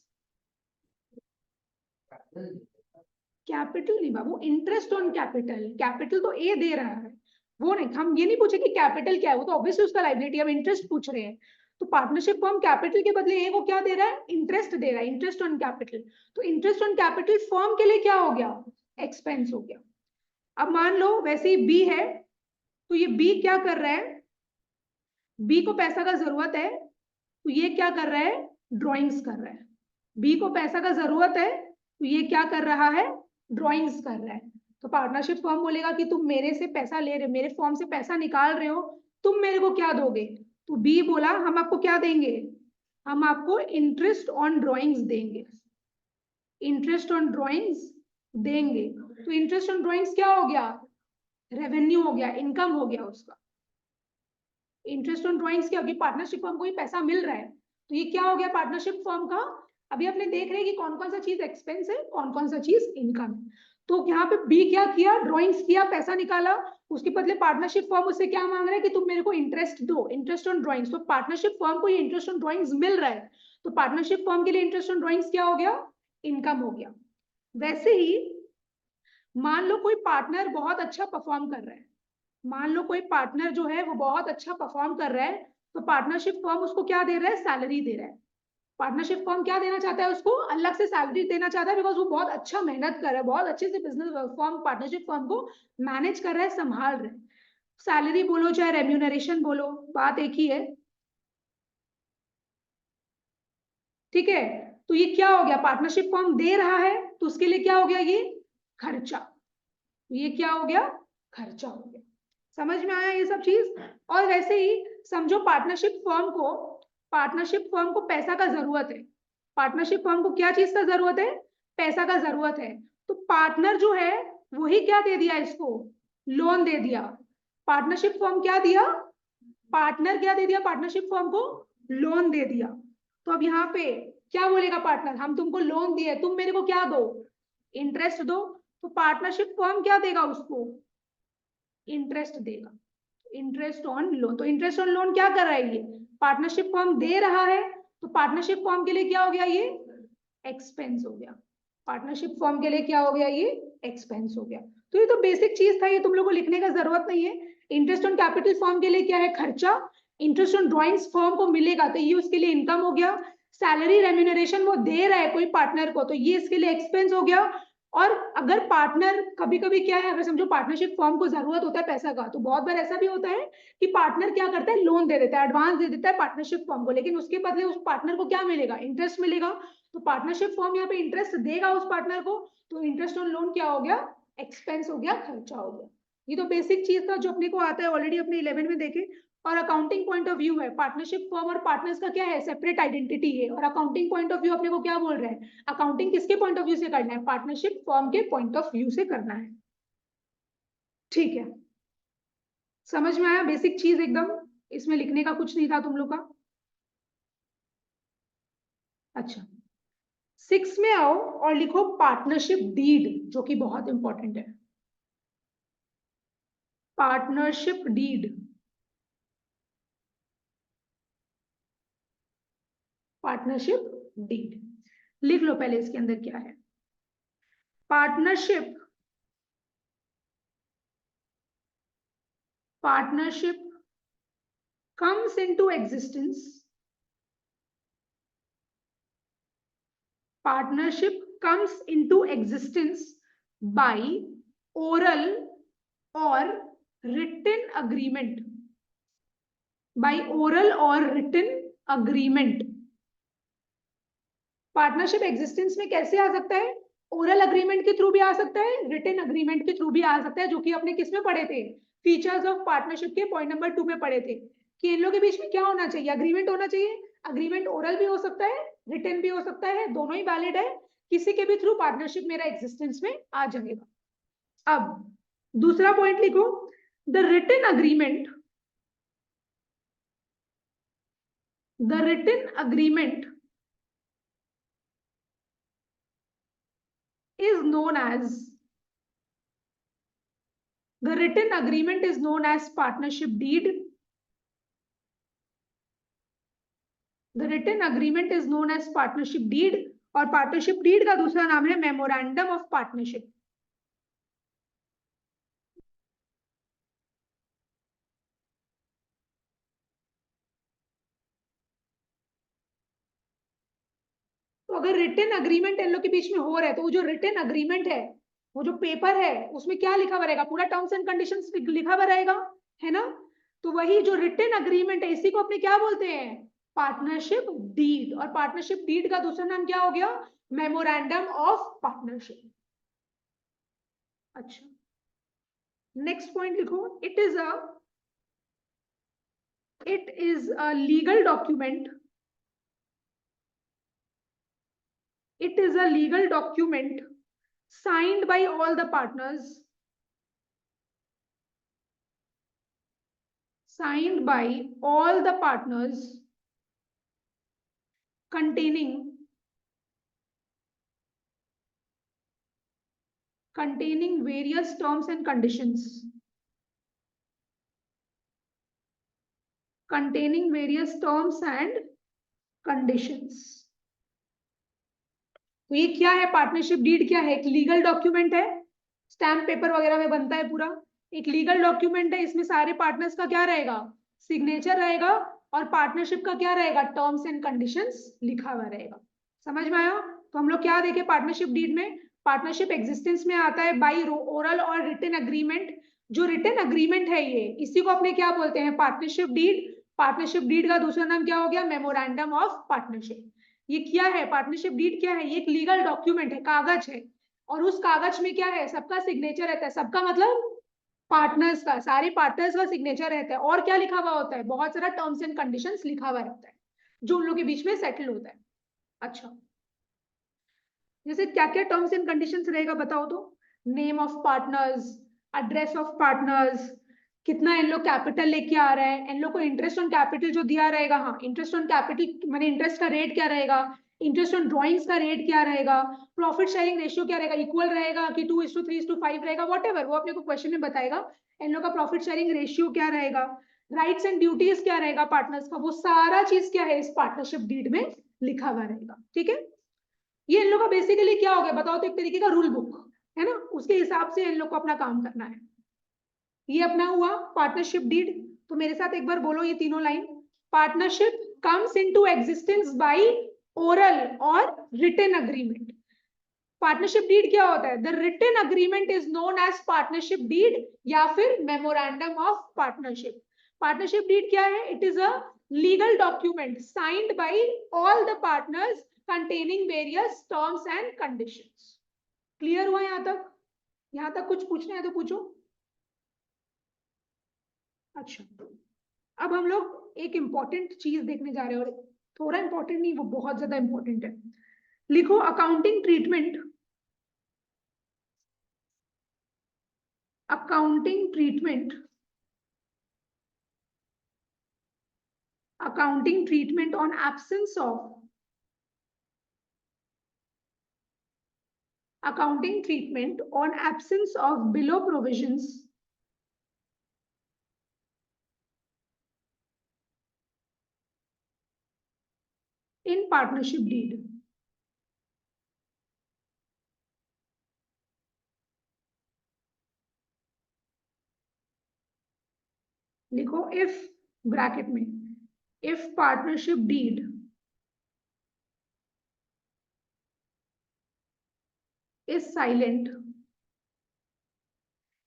कैपिटल नहीं बाबू, इंटरेस्ट ऑन कैपिटल। कैपिटल तो ए दे रहा है, वो नहीं, हम ये नहीं पूछे कि कैपिटल क्या है, वो तो ऑब्वियसली उसका लाइबिलिटी, हम इंटरेस्ट पूछ रहे हैं। तो पार्टनरशिप फर्म कैपिटल के बदले ए को क्या दे रहा है? इंटरेस्ट दे रहा है, इंटरेस्ट ऑन कैपिटल। तो इंटरेस्ट ऑन कैपिटल फर्म के लिए क्या हो गया? एक्सपेंस हो गया। अब मान लो वैसे ही बी है, तो ये बी क्या कर रहा है? बी को पैसा का जरूरत है, तो ये क्या कर रहा है? ड्रॉइंग्स कर रहा है। बी को पैसा का जरूरत है तो ये क्या कर रहा है? ड्रॉइंग्स कर रहा है। तो पार्टनरशिप फर्म बोलेगा कि तुम मेरे से पैसा ले रहे, मेरे फॉर्म से पैसा निकाल रहे हो, तुम मेरे को क्या दोगे? तो बी बोला हम आपको क्या देंगे? हम आपको इंटरेस्ट ऑन ड्रॉइंग्स देंगे, इंटरेस्ट ऑन ड्रॉइंग्स देंगे। तो इंटरेस्ट ऑन ड्रॉइंग्स क्या हो गया? रेवेन्यू हो गया, इनकम हो गया उसका। इंटरेस्ट ऑन ड्रॉइंग्स क्या होगी? पार्टनरशिप फर्म को ही पैसा मिल रहा है, तो ये क्या हो गया पार्टनरशिप फर्म का? अभी अपने देख रहे हैं कि कौन कौन सा चीज एक्सपेंस है, कौन कौन सा चीज इनकम है। तो यहाँ पे बी क्या किया? ड्रॉइंग्स किया, पैसा निकाला, उसके बदले पार्टनरशिप फर्म उससे क्या मांग रहा है? कि तुम मेरे को इंटरेस्ट दो, इंटरेस्ट ऑन ड्रॉइंग्स। तो पार्टनरशिप फर्म को ये इंटरेस्ट ऑन ड्रॉइंग्स मिल रहा है, तो पार्टनरशिप फर्म के लिए इंटरेस्ट ऑन ड्रॉइंग्स क्या हो गया? इनकम हो गया। वैसे ही मान लो कोई पार्टनर बहुत अच्छा परफॉर्म कर रहा है, मान लो कोई पार्टनर जो है वो बहुत अच्छा परफॉर्म कर रहा है, तो पार्टनरशिप फर्म उसको क्या दे रहा है? सैलरी दे रहा है। पार्टनरशिप फर्म क्या देना चाहता है? उसको अलग से सैलरी देना चाहता है, बिकॉज वो बहुत अच्छा मेहनत कर रहा है, बहुत अच्छे से बिजनेस फर्म, पार्टनरशिप फर्म को मैनेज कर रहा है, संभाल रहा है। सैलरी बोलो चाहे रेम्यूनरेशन बोलो, बात एक ही है। ठीक है, तो ये क्या हो गया? पार्टनरशिप फर्म दे रहा है, तो उसके लिए क्या हो गया? ये खर्चा। ये क्या हो गया? खर्चा हो गया। समझ में आया ये सब चीज? और वैसे ही समझो पार्टनरशिप फर्म को पैसा का जरूरत है। पार्टनरशिप फर्म को क्या चीज का जरूरत है? पैसा का जरूरत है, तो पार्टनर जो है वही क्या दे दिया इसको, लोन दे दिया। पार्टनरशिप फॉर्म क्या दिया, पार्टनर क्या दे दिया, पार्टनरशिप फॉर्म को लोन दे दिया। तो अब यहाँ पे क्या बोलेगा पार्टनर, हम तुमको लोन दिए, तुम मेरे को क्या दो, इंटरेस्ट दो। तो पार्टनरशिप फॉर्म क्या देगा उसको, इंटरेस्ट देगा, इंटरेस्ट ऑन लोन। तो इंटरेस्ट ऑन लोन क्या कर रहा है, ये पार्टनरशिप फॉर्म दे रहा है, तो पार्टनरशिप फॉर्म के लिए क्या हो गया, ये एक्सपेंस हो गया। पार्टनरशिप फॉर्म के लिए क्या हो गया, ये एक्सपेंस हो गया। तो ये तो बेसिक चीज था, ये तुम लोग को लिखने का जरूरत नहीं है। इंटरेस्ट ऑन कैपिटल फॉर्म के लिए क्या है, खर्चा। इंटरेस्ट ऑन ड्रॉइंग्स फॉर्म को मिलेगा तो ये उसके लिए इनकम हो गया। सैलरी रेम्यूनरेशन वो दे रहा है कोई पार्टनर को, तो ये इसके लिए एक्सपेंस हो गया। और अगर पार्टनर कभी कभी क्या है, अगर समझो पार्टनरशिप फॉर्म को जरूरत होता है पैसा का, तो बहुत बार ऐसा भी होता है कि पार्टनर क्या करता है, लोन दे देता है, एडवांस दे देता है पार्टनरशिप फॉर्म को, लेकिन उसके बदले उस पार्टनर को क्या मिलेगा, इंटरेस्ट मिलेगा। तो पार्टनरशिप फॉर्म यहाँ पे इंटरेस्ट देगा उस पार्टनर को, तो इंटरेस्ट ऑन लोन क्या हो गया, एक्सपेंस हो गया, खर्चा हो गया। ये तो बेसिक चीज था जो अपने को आता है, ऑलरेडी अपने 11 में देखे। और अकाउंटिंग पॉइंट ऑफ व्यू है, पार्टनरशिप फॉर्म और पार्टनर्स का क्या है, सेपरेट आइडेंटिटी है। और अकाउंटिंग पॉइंट ऑफ व्यू अपने को क्या बोल रहे हैं, अकाउंटिंग किसके पॉइंट ऑफ व्यू से करना है, पार्टनरशिप फॉर्म के पॉइंट ऑफ व्यू से करना है। ठीक है, समझ में आया, बेसिक चीज एकदम, इसमें लिखने का कुछ नहीं था तुम लोग का। अच्छा, 6 में आओ और लिखो पार्टनरशिप डीड, जो कि बहुत इंपॉर्टेंट है। पार्टनरशिप डीड, पार्टनरशिप डीड लिख लो पहले, इसके अंदर क्या है। Partnership, partnership comes into existence, partnership comes into existence by oral or written agreement, by oral or written agreement। Partnership existence में कैसे आ सकता है, ओरल अग्रीमेंट के थ्रू भी आ सकता है, रिटन अग्रीमेंट के थ्रू भी आ सकता है, जो कि अपने किस में पढ़े थे, फीचर्स ऑफ पार्टनरशिप के पॉइंट नंबर 2 में पढ़े थे कि इन लोगों के बीच में क्या होना चाहिए, अग्रीमेंट होना चाहिए। अग्रीमेंट ओरल भी हो सकता है, रिटन भी हो सकता है, दोनों ही वैलिड है। किसी के भी थ्रू पार्टनरशिप मेरा एग्जिस्टेंस में आ जाएगा। अब दूसरा पॉइंट लिखो, the written agreement, the written agreement is known as, the written agreement is known as partnership deed, the written agreement is known as partnership deed, और पार्टनरशिप डीड का दूसरा नाम है मेमोरेंडम ऑफ पार्टनरशिप। तो अगर रिटन अग्रीमेंट इन लोग के बीच में हो रहा है, तो वो जो रिटन अग्रीमेंट है, वो जो पेपर है, उसमें क्या लिखा हुआ रहेगा, पूरा टर्म्स एंड कंडीशंस लिखा हुआ रहेगा, है ना। तो वही जो रिटन अग्रीमेंट है, इसी को अपने क्या बोलते हैं, पार्टनरशिप डीड। और पार्टनरशिप डीड का दूसरा नाम क्या हो गया, मेमोरेंडम ऑफ पार्टनरशिप। अच्छा, नेक्स्ट पॉइंट लिखो, it is a legal document, it is a legal document signed by all the partners, signed by all the partners, containing various terms and conditions, containing various terms and conditions। तो ये क्या है, पार्टनरशिप डीड क्या है, एक लीगल डॉक्यूमेंट है, स्टैम्प पेपर वगैरह में बनता है पूरा, एक लीगल डॉक्यूमेंट है। इसमें सारे पार्टनर्स का क्या रहेगा, सिग्नेचर रहेगा, और पार्टनरशिप का क्या रहेगा, टर्म्स एंड कंडीशंस लिखा हुआ रहेगा। समझ में आया। तो हम लोग क्या देखे पार्टनरशिप डीड में, पार्टनरशिप एग्जिस्टेंस में आता है बाई ओरल और रिटन अग्रीमेंट। जो रिटन अग्रीमेंट है ये, इसी को अपने क्या बोलते हैं, पार्टनरशिप डीड। पार्टनरशिप डीड का दूसरा नाम क्या हो गया, मेमोरेंडम ऑफ पार्टनरशिप। ये क्या है, पार्टनरशिप डीड क्या है, ये एक लीगल डॉक्यूमेंट है, कागज है, और उस कागज में क्या है, सबका सिग्नेचर रहता है। सबका मतलब पार्टनर्स का, सारे पार्टनर्स का सिग्नेचर रहता है। और क्या लिखा हुआ होता है, बहुत सारा टर्म्स एंड कंडीशंस लिखा हुआ रहता है, जो उन लोगों के बीच में सेटल होता है। अच्छा, जैसे क्या क्या टर्म्स एंड कंडीशंस रहेगा बताओ तो। Name of partners, address of partners, कितना इन लोग कैपिटल लेके आ रहे हैं, इन लोग को इंटरेस्ट ऑन कैपिटल जो दिया रहेगा, हाँ इंटरेस्ट ऑन कैपिटल माने इंटरेस्ट का रेट क्या रहेगा, इंटरेस्ट ऑन ड्रॉइंग्स का रेट क्या रहेगा, प्रॉफिट शेयरिंग रेशियो क्या रहेगा, इक्वल रहेगा कि 2:3:5 रहेगा, वॉटेवर वो अपने को क्वेश्चन में बताएगा। इन लोग का प्रॉफिट शेयरिंग रेशियो क्या रहेगा, राइट्स एंड ड्यूटीज क्या रहेगा पार्टनर्स का, वो सारा चीज क्या है इस पार्टनरशिप डीड में लिखा हुआ रहेगा। ठीक है, ये इन लोग का बेसिकली क्या हो गया बताओ तो, एक तरीके का रूल बुक है ना, उसके हिसाब से इन लोग को अपना काम करना है। ये अपना हुआ पार्टनरशिप डीड। तो मेरे साथ एक बार बोलो ये तीनों line. Partnership comes into existence by oral और रिटन अग्रीमेंट। पार्टनरशिप डीड क्या होता है, the written agreement is known as partnership deed या फिर memorandum of partnership. Partnership deed क्या है, it is a legal document signed by all the partners containing various terms and conditions. Clear हुआ यहां तक? यहां तक कुछ पूछना है तो पूछो। अच्छा, अब हम लोग एक इंपॉर्टेंट चीज देखने जा रहे हैं, और थोड़ा इंपॉर्टेंट नहीं, वो बहुत ज्यादा इंपॉर्टेंट है। लिखो accounting treatment, accounting treatment, accounting treatment on absence of, accounting treatment on absence of below provisions in partnership deed. लिखो if ब्रैकेट में, if partnership deed is silent,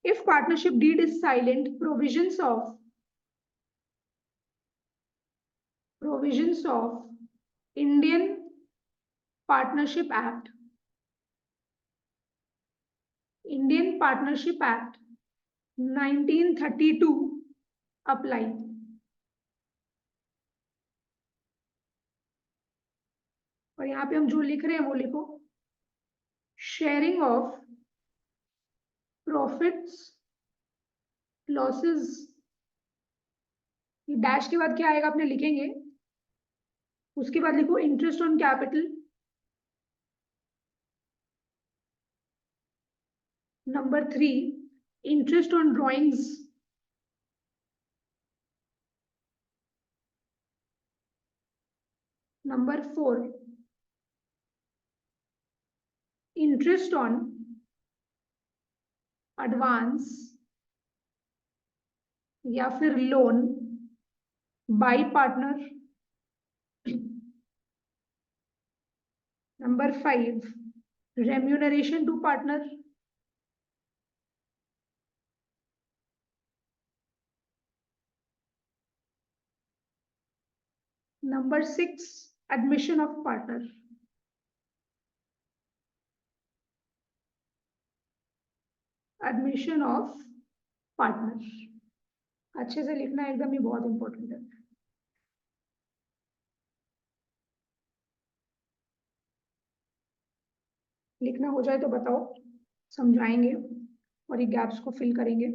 if partnership deed is silent, provisions of Indian Partnership Act, Indian Partnership Act 1932 apply। और यहाँ पे हम जो लिख रहे हैं वो लिखो, sharing of profits losses, dash के बाद क्या आएगा अपने लिखेंगे, उसके बाद लिखो interest on capital, number 3 interest on drawings, number 4 interest on advance या फिर loan by partner, number 5 remuneration to partner, number 6 admission of partner. Admission of partner अच्छे से लिखना एकदम ही बहुत इंपॉर्टेंट है। लिखना हो जाए तो बताओ, समझाएंगे और ये गैप्स को फिल करेंगे।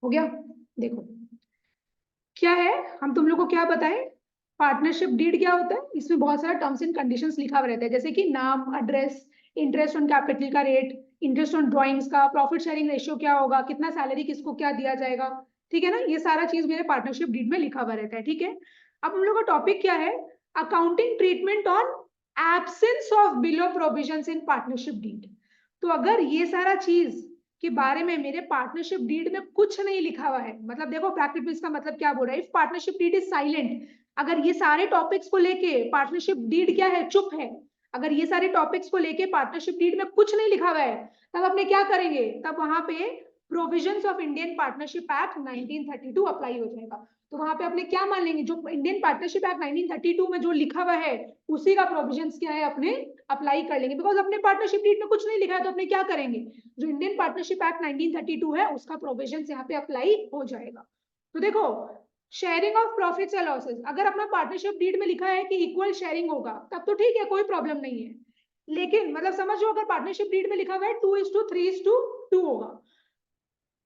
हो गया? देखो क्या है, हम तुम लोग को क्या बताएं, पार्टनरशिप डीड क्या होता है, इसमें बहुत सारा टर्म्स एंड कंडीशंस लिखा हुआ रहता है, जैसे कि नाम, एड्रेस, इंटरेस्ट ऑन कैपिटल का रेट, इंटरेस्ट ऑन ड्रॉइंग्स का, प्रॉफिट शेयरिंग रेशियो क्या होगा, कितना सैलरी किसको क्या दिया जाएगा, ठीक है ना, ये सारा चीज मेरे पार्टनरशिप डीड में लिखा हुआ रहता है। ठीक है, अब हम लोग का टॉपिक क्या है, accounting treatment on absence of below provisions in partnership deed. तो अगर ये सारा चीज के बारे में मेरे पार्टनरशिप डीड में कुछ नहीं लिखा हुआ है, मतलब देखो ब्रैकेट में इसका मतलब क्या बोल रहा है, if partnership deed is silent, अगर ये सारे टॉपिक्स को लेके पार्टनरशिप डीड क्या है, चुप है, अगर ये सारे टॉपिक्स को लेके पार्टनरशिप डीड में कुछ नहीं लिखा हुआ है, तब अपने क्या करेंगे, तब वहां पे provisions of Indian partnership act 1932 apply हो जाएगा। तो वहां पे अपने क्या मान लेंगे, जो इंडियन पार्टनरशिप एक्ट 1932 में जो लिखा हुआ है उसी का प्रोविजंस क्या है अपने अप्लाई कर लेंगे, बिकॉज अपने पार्टनरशिप डीड में कुछ नहीं लिखा है, तो अपने क्या करेंगे, जो इंडियन पार्टनरशिप एक्ट 1932 है उसका प्रोविजंस यहाँ पे अप्लाई हो जाएगा। तो देखो sharing of profits and losses, अगर अपना पार्टनरशिप डीड में लिखा है कि इक्वल शेयरिंग होगा तब तो ठीक है, कोई प्रॉब्लम नहीं है। लेकिन मतलब समझो अगर पार्टनरशिप डीड में लिखा हुआ है 2:3:2 होगा,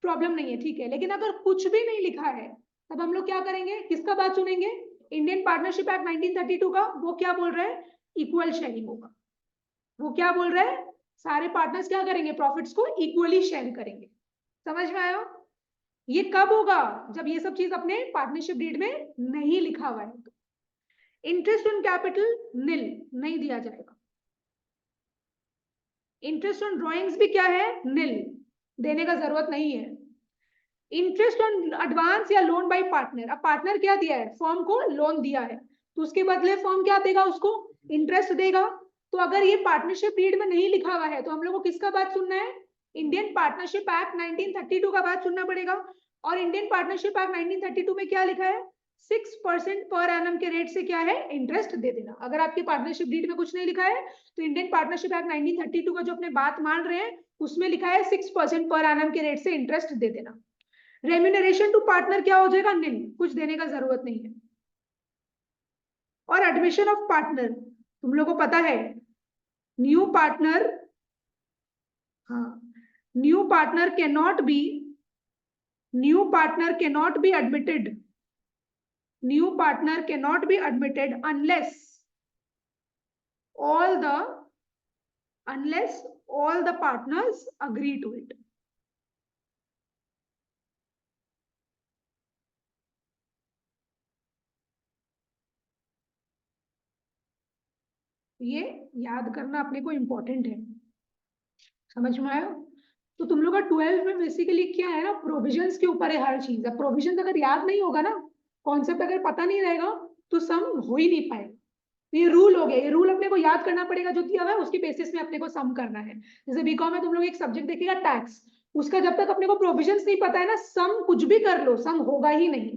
प्रॉब्लम नहीं है, ठीक है। लेकिन अगर कुछ भी नहीं लिखा है तब हम लोग क्या करेंगे, किसका बात सुनेंगे, इंडियन पार्टनरशिप एक्ट 1932 का। वो क्या बोल रहा है, इक्वल शेयरिंग होगा। वो क्या बोल रहा है, सारे पार्टनर्स क्या करेंगे, प्रॉफिट्स को इक्वली शेयर करेंगे। समझ में आया? ये कब होगा, जब ये सब चीज अपने पार्टनरशिप डीड में नहीं लिखा हुआ है। इंटरेस्ट ऑन कैपिटल निल, नहीं दिया जाएगा। इंटरेस्ट ऑन ड्रॉइंग्स भी क्या है, निल, देने का जरूरत नहीं है। इंटरेस्ट ऑन एडवांस या लोन बाय पार्टनर, अब पार्टनर क्या दिया है, फर्म को लोन दिया है, तो उसके बदले फर्म क्या देगा, उसको इंटरेस्ट देगा। तो अगर ये पार्टनरशिप डीड में नहीं लिखा हुआ है तो हम लोग को किसका बात सुनना है, इंडियन पार्टनरशिप एक्ट 1932 का बात सुनना पड़ेगा। और इंडियन पार्टनरशिप एक्ट 1932 में क्या लिखा है, 6% पर एनम के रेट से क्या है, इंटरेस्ट दे देना। अगर आपकी पार्टनरशिप डीड में कुछ नहीं लिखा है तो इंडियन पार्टनरशिप एक्ट 1932 का जो अपने बात मान रहे हैं उसमें लिखा है 6% पर एनम के रेट से इंटरेस्ट दे देना। रेम्यूनरेशन टू पार्टनर क्या हो जाएगा, निल, कुछ देने का जरूरत नहीं है। और एडमिशन ऑफ पार्टनर, तुम लोगों को पता है न्यू पार्टनर, हाँ, new partner can not be admitted, new partner can not be admitted unless all the partners agree to it. ये याद करना अपने को इम्पोर्टेंट है। समझ में आया? तो तुम लोग का 12 में बेसिकली क्या है ना, प्रोविजंस के ऊपर है हर चीज। अब प्रोविजंस अगर याद नहीं होगा ना, कॉन्सेप्ट अगर पता नहीं रहेगा तो सम हो ही नहीं पाएगा। तो ये रूल हो गया, ये रूल अपने को याद करना पड़ेगा, जो दिया हुआ है उसके बेसिस में अपने को सम करना है। जैसे बीकॉम में तुम लोग एक सब्जेक्ट देखिएगा टैक्स, उसका जब तक अपने को प्रोविजंस नहीं पता है ना, सम कुछ भी कर लो सम होगा ही नहीं।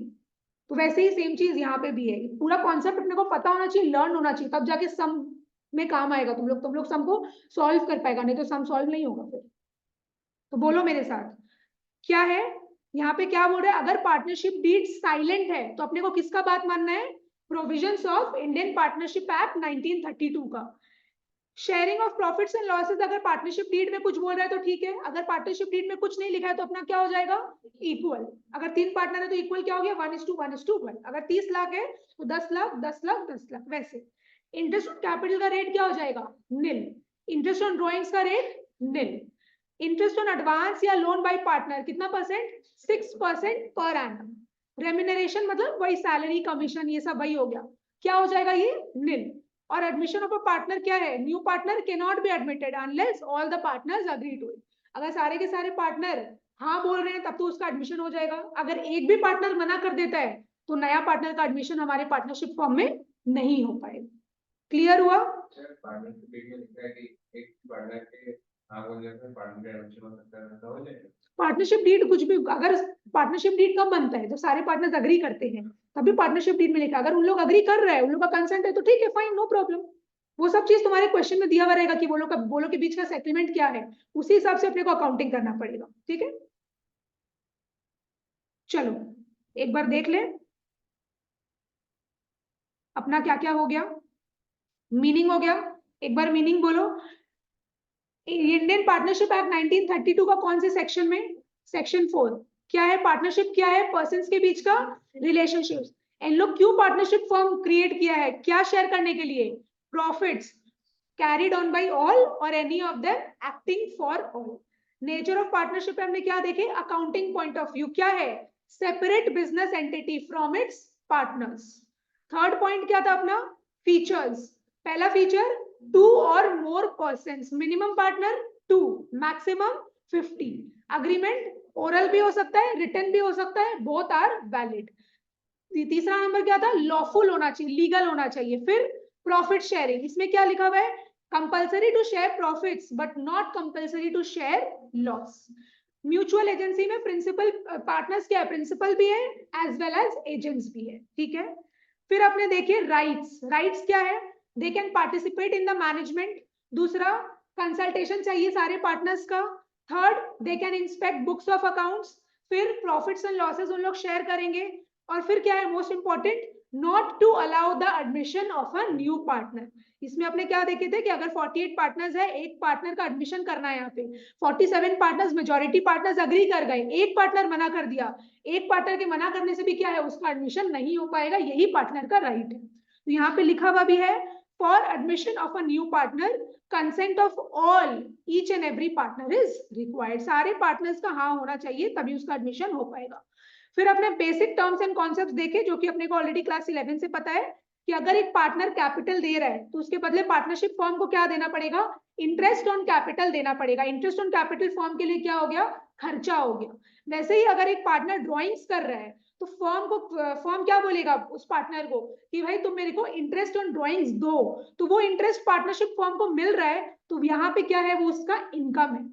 तो वैसे ही सेम चीज यहाँ पे भी है, पूरा कॉन्सेप्ट अपने को पता होना चाहिए, लर्न होना चाहिए, तब जाके सम में काम आएगा। तुम लोग सम को सॉल्व कर पाएगा, नहीं तो सम सॉल्व नहीं होगा फिर। तो बोलो मेरे साथ, क्या है यहाँ पे, क्या बोल रहे हैं, अगर पार्टनरशिप डीड साइलेंट है तो अपने को किसका बात मानना है, provisions of Indian partnership act 1932 का। Sharing of profits and losses, अगर पार्टनरशिप डीड में कुछ बोल रहा है तो ठीक है, अगर पार्टनरशिप डीड में कुछ नहीं लिखा है तो अपना क्या हो जाएगा, इक्वल। अगर 3 पार्टनर है तो इक्वल क्या हो गया, 1:1:1। अगर 30 लाख है तो 10 लाख 10 लाख 10 लाख वैसे। इंटरेस्ट ऑन कैपिटल का रेट क्या हो जाएगा, निल। इंटरेस्ट ऑन ड्रॉइंग्स का rate nil. Interest on advance या लोन बाय पार्टनर कितना परसेंट, 6% पर एनम। रेम्यूनरेशन मतलब वही सैलरी कमीशन ये सब वही हो गया, क्या हो जाएगा ये, निल। और एडमिशन ऑफ अ पार्टनर क्या है, new partner can not be admitted unless all the partners agree to it. अगर सारे के सारे पार्टनर हाँ बोल रहे हैं तब तो उसका एडमिशन हो जाएगा। अगर एक भी पार्टनर मना कर देता है तो नया पार्टनर का एडमिशन हमारे पार्टनरशिप फॉर्म में नहीं हो पाएगा। क्लियर हुआ? पार्टनरशिप डीड कुछ भी, अगर पार्टनरशिप डीड कब बनता है, जब सारे पार्टनर्स अग्री करते हैं तभी पार्टनरशिप डीड में लिखा। अगर उन लोग अग्री कर रहे हैं, उन लोग का कंसेंट है तो ठीक है, फाइन, नो प्रॉब्लम। वो सब चीज तुम्हारे क्वेश्चन में दिया हुआ रहेगा कि वो लोग के बीच का सेटलमेंट क्या है, उसी हिसाब से अपने को अकाउंटिंग करना पड़ेगा। ठीक है, चलो एक बार देख ले अपना क्या क्या हो गया, मीनिंग हो गया। एक बार मीनिंग बोलो। इंडियन पार्टनरशिप एक्ट 1932 का कौन से सेक्शन में, सेक्शन 4। क्या है पार्टनरशिप, क्या है पर्सन्स के बीच का रिलेशनशिप। इन लोग क्यों पार्टनरशिप फॉर्म क्रिएट किया है, क्या शेयर करने के लिए, profits carried on by all or any of them acting for all. Nature of partnership हमने क्या देखे, अकाउंटिंग पॉइंट ऑफ व्यू क्या है, separate business entity from its partners. Third point क्या था अपना, फीचर्स। पहला feature 2 or more persons, minimum partner 2, maximum 50। Agreement oral भी हो सकता है, रिटन भी हो सकता है, बोथ आर वैलिड। तीसरा नंबर क्या था, लॉफुल होना चाहिए, लीगल होना चाहिए। फिर प्रॉफिट शेयरिंग, इसमें क्या लिखा हुआ है, compulsory to share profits but not compulsory to share loss. Mutual agency में प्रिंसिपल पार्टनर्स क्या है, प्रिंसिपल भी है एज वेल एज एजेंट्स भी है। ठीक है, फिर आपने देखिए राइट्स। राइट्स क्या है, they can participate in the management. दूसरा, कंसल्टेशन चाहिए सारे पार्टनर्स का। Third, they can inspect books of accounts. फिर प्रॉफिट्स एंड लॉसेस उन लोग शेयर करेंगे। और फिर क्या है most important, not to allow the admission of a new partner. इसमें अपने क्या देखे थे कि अगर 48 पार्टनर्स है, एक पार्टनर का एडमिशन करना है, यहाँ पे 47 पार्टनर्स, मेजॉरिटी पार्टनर्स अग्री कर गए, एक पार्टनर मना कर दिया, एक पार्टनर के मना करने से भी क्या है, उसका एडमिशन नहीं हो पाएगा, यही पार्टनर का राइट है। तो यहाँ पे लिखा हुआ भी है, for admission of a new partner consent of all each and every partner is required. सारे पार्टनर्स का हाँ होना चाहिए, तभी उसका एडमिशन हो पाएगा। फिर अपने बेसिक टर्म्स एंड कॉन्सेप्ट्स देखे, जो कि अपने को ऑलरेडी क्लास 11 से पता है कि अगर एक पार्टनर कैपिटल दे रहा है तो उसके बदले पार्टनरशिप फॉर्म को क्या देना पड़ेगा, इंटरेस्ट ऑन कैपिटल देना पड़ेगा। इंटरेस्ट ऑन कैपिटल फॉर्म के लिए क्या हो गया, खर्चा हो गया। वैसे ही अगर एक पार्टनर ड्रॉइंग्स कर रहा है तो फॉर्म क्या बोलेगा उस पार्टनर को कि भाई तुम मेरे को इंटरेस्ट ऑन ड्रॉइंग्स दो, तो वो इंटरेस्ट पार्टनरशिप फॉर्म को मिल रहा है, तो यहाँ पे क्या है, वो उसका इनकम है।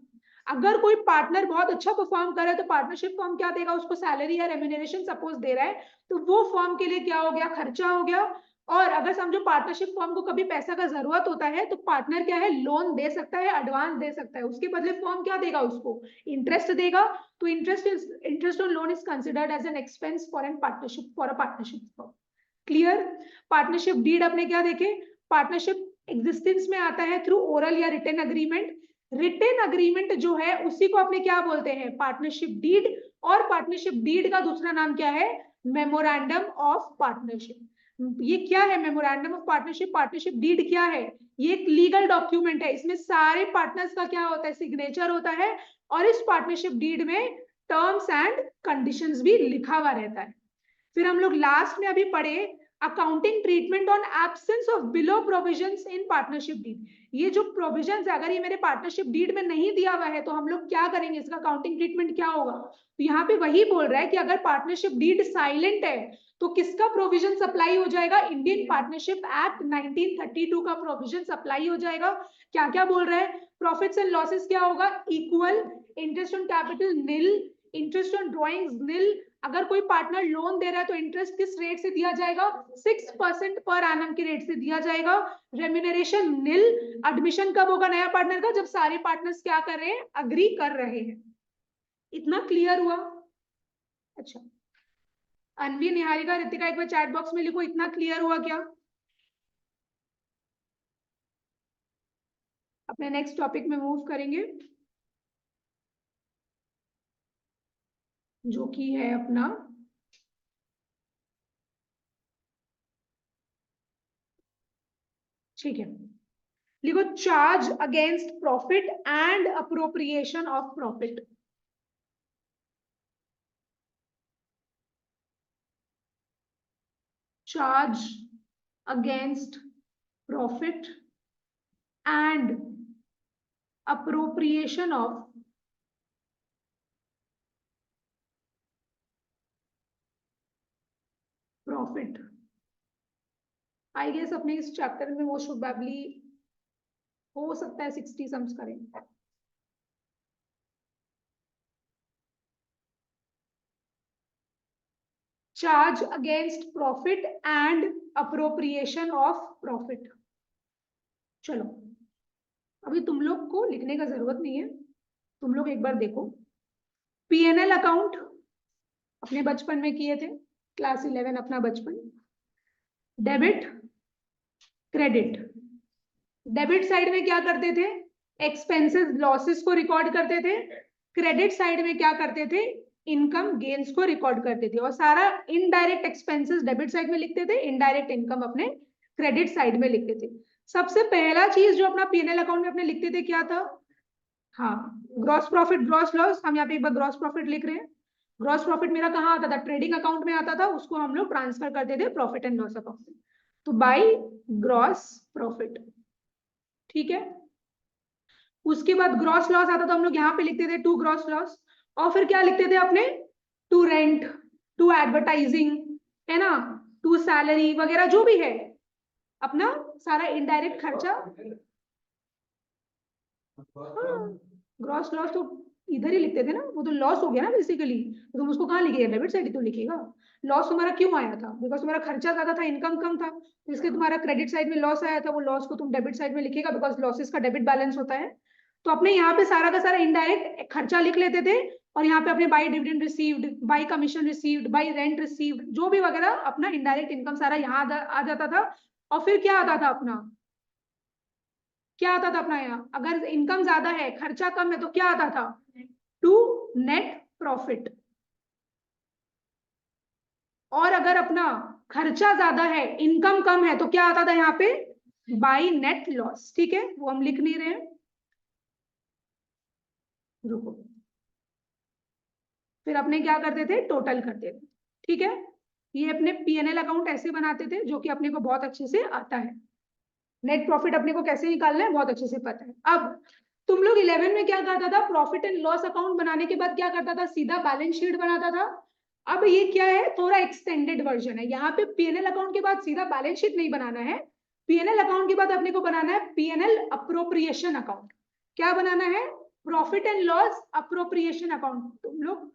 अगर कोई पार्टनर बहुत अच्छा परफॉर्म करे तो पार्टनरशिप फॉर्म क्या देगा, उसको सैलरी या रेम्यूनरेशन सपोज दे रहा है, तो वो फॉर्म के लिए क्या हो गया, खर्चा हो गया। और अगर समझो पार्टनरशिप फॉर्म को कभी पैसा का जरूरत होता है तो पार्टनर क्या है, लोन दे सकता है, एडवांस दे सकता है, उसके बदले फॉर्म क्या देगा, उसको इंटरेस्ट देगा। तो interest on loan is considered as an expense for a partnership form. Clear. Partnership deed अपने क्या देखे, पार्टनरशिप एग्जिस्टेंस में आता है थ्रू ओरल या रिटन अग्रीमेंट। रिटन अग्रीमेंट जो है उसी को अपने क्या बोलते हैं, पार्टनरशिप डीड। और पार्टनरशिप डीड का दूसरा नाम क्या है, मेमोरेंडम ऑफ पार्टनरशिप। ये क्या है memorandum of partnership, partnership deed क्या है, ये एक लीगल डॉक्यूमेंट है, इसमें सारे पार्टनर्स का क्या होता है, सिग्नेचर होता है। और इस पार्टनरशिप डीड में टर्म्स एंड कंडीशंस भी लिखा हुआ रहता है। फिर हम लोग लास्ट में अभी पढ़े accounting treatment on absence of below provisions in partnership deed. ये जो प्रोविजंस है, अगर ये मेरे पार्टनरशिप डीड में नहीं दिया हुआ है तो हम लोग क्या करेंगे, इसका अकाउंटिंग ट्रीटमेंट क्या होगा। तो यहाँ पे वही बोल रहा है कि अगर पार्टनरशिप डीड साइलेंट है तो किसका प्रोविजन अप्लाई हो जाएगा, इंडियन पार्टनरशिप एक्ट 1932 का प्रोविजन अप्लाई हो जाएगा। क्या क्या बोल रहा है, प्रॉफिट्स एंड लॉसेस क्या होगा, equal, interest on capital nil, interest on drawings nil. अगर कोई पार्टनर लोन दे रहा है तो इंटरेस्ट किस रेट से दिया जाएगा, 6% पर एनम के रेट से दिया जाएगा। रेम्यूनरेशन निल। एडमिशन कब होगा नया पार्टनर का, जब सारे पार्टनर्स क्या कर रहे हैं, अग्री कर रहे हैं। इतना क्लियर हुआ। अच्छा, अनवी, निहारिका, रितिका, एक बार चैट बॉक्स में लिखो इतना क्लियर हुआ क्या। अपने नेक्स्ट टॉपिक में मूव करेंगे, जो कि है अपना ठीक है, लिखो charge against profit and appropriation of profit. Charge against profit and appropriation of profit. I guess अपने इस चैप्टर में मोस्ट प्रोबेबली हो सकता है 60 सम्स करें। Charge against profit and appropriation of profit. चलो, अभी तुम लोग को लिखने का जरूरत नहीं है, तुम लोग एक बार देखो पीएनएल अकाउंट अपने बचपन में किए थे, क्लास 11 अपना बचपन। डेबिट क्रेडिट, डेबिट साइड में क्या करते थे, एक्सपेंसेस लॉसेस को रिकॉर्ड करते थे। क्रेडिट साइड में क्या करते थे, इनकम गेन्स को रिकॉर्ड करते थे। और सारा इनडायरेक्ट एक्सपेंसेस डेबिट साइड में लिखते थे, इनडायरेक्ट इनकम अपने क्रेडिट साइड में लिखते थे। सबसे पहला चीज जो अपना पीएनएल अकाउंट में अपने लिखते थे क्या था, हाँ, ग्रॉस प्रॉफिट ग्रॉस लॉस। हम यहाँ पे एक बार ग्रॉस प्रॉफिट लिख रहे हैं। ग्रॉस प्रॉफिट मेरा कहाँ आता था, ट्रेडिंग अकाउंट में आता था, उसको हम लोग ट्रांसफर करते थे प्रॉफिट एंड लॉस अकाउंट में। तो बाई ग्रॉस प्रॉफिट, ठीक है। उसके बाद ग्रॉस लॉस आता था, हम लोग यहाँ पे लिखते थे टू ग्रॉस लॉस। और फिर क्या लिखते थे अपने, टू रेंट, टू एडवर्टाइजिंग, है ना, टू सैलरी वगैरह जो भी है अपना सारा इनडायरेक्ट खर्चा। ग्रॉस लॉस तो इधर ही लिखते थे ना, वो तो लॉस हो गया ना बेसिकली, तो तुम उसको कहाँ लिखेगा, डेबिट साइड ही तो लिखेगा। लॉस तुम्हारा क्यों आया था, बिकॉज तुम्हारा खर्चा ज्यादा था, इनकम कम था, तो इसलिए तुम्हारा क्रेडिट साइड में लॉस आया था, वो लॉस को तुम डेबिट साइड में लिखेगा, बिकॉज लॉसेस का डेबिट बैलेंस होता है। तो अपने यहाँ पे सारा का सारा इनडायरेक्ट खर्चा लिख लेते थे, और यहाँ पे अपने by dividend received, by commission received, by rent received, जो भी वगैरह अपना इनडायरेक्ट इनकम सारा यहाँ आ जाता था। और फिर क्या आता था अपना, क्या आता था अपना, यहाँ अगर इनकम ज्यादा है खर्चा कम है तो क्या आता था, टू नेट प्रॉफिट। और अगर अपना खर्चा ज्यादा है इनकम कम है तो क्या आता था यहाँ पे, बाई नेट लॉस। ठीक है, वो हम लिख नहीं रहे हैं, रुको। फिर अपने क्या करते थे, टोटल करते थे। ठीक है, ये अपने पीएनएल अकाउंट ऐसे बनाते थे, जो कि अपने को बहुत अच्छे से आता है। नेट प्रॉफिट अपने को कैसे निकालना है बहुत अच्छे से पता है। अब तुम लोग 11 में क्या करता था, प्रॉफिट एंड लॉस अकाउंट बनाने के बाद क्या करता था, सीधा बैलेंस शीट बनाता था। अब ये क्या है, थोड़ा एक्सटेंडेड वर्जन है। यहाँ पे पीएनएल अकाउंट के बाद सीधा बैलेंस शीट नहीं बनाना है, पीएनएल अकाउंट के बाद अपने को बनाना है पीएनएल अप्रोप्रिएशन अकाउंट। क्या बनाना है, profit and loss appropriation account. तुम लोग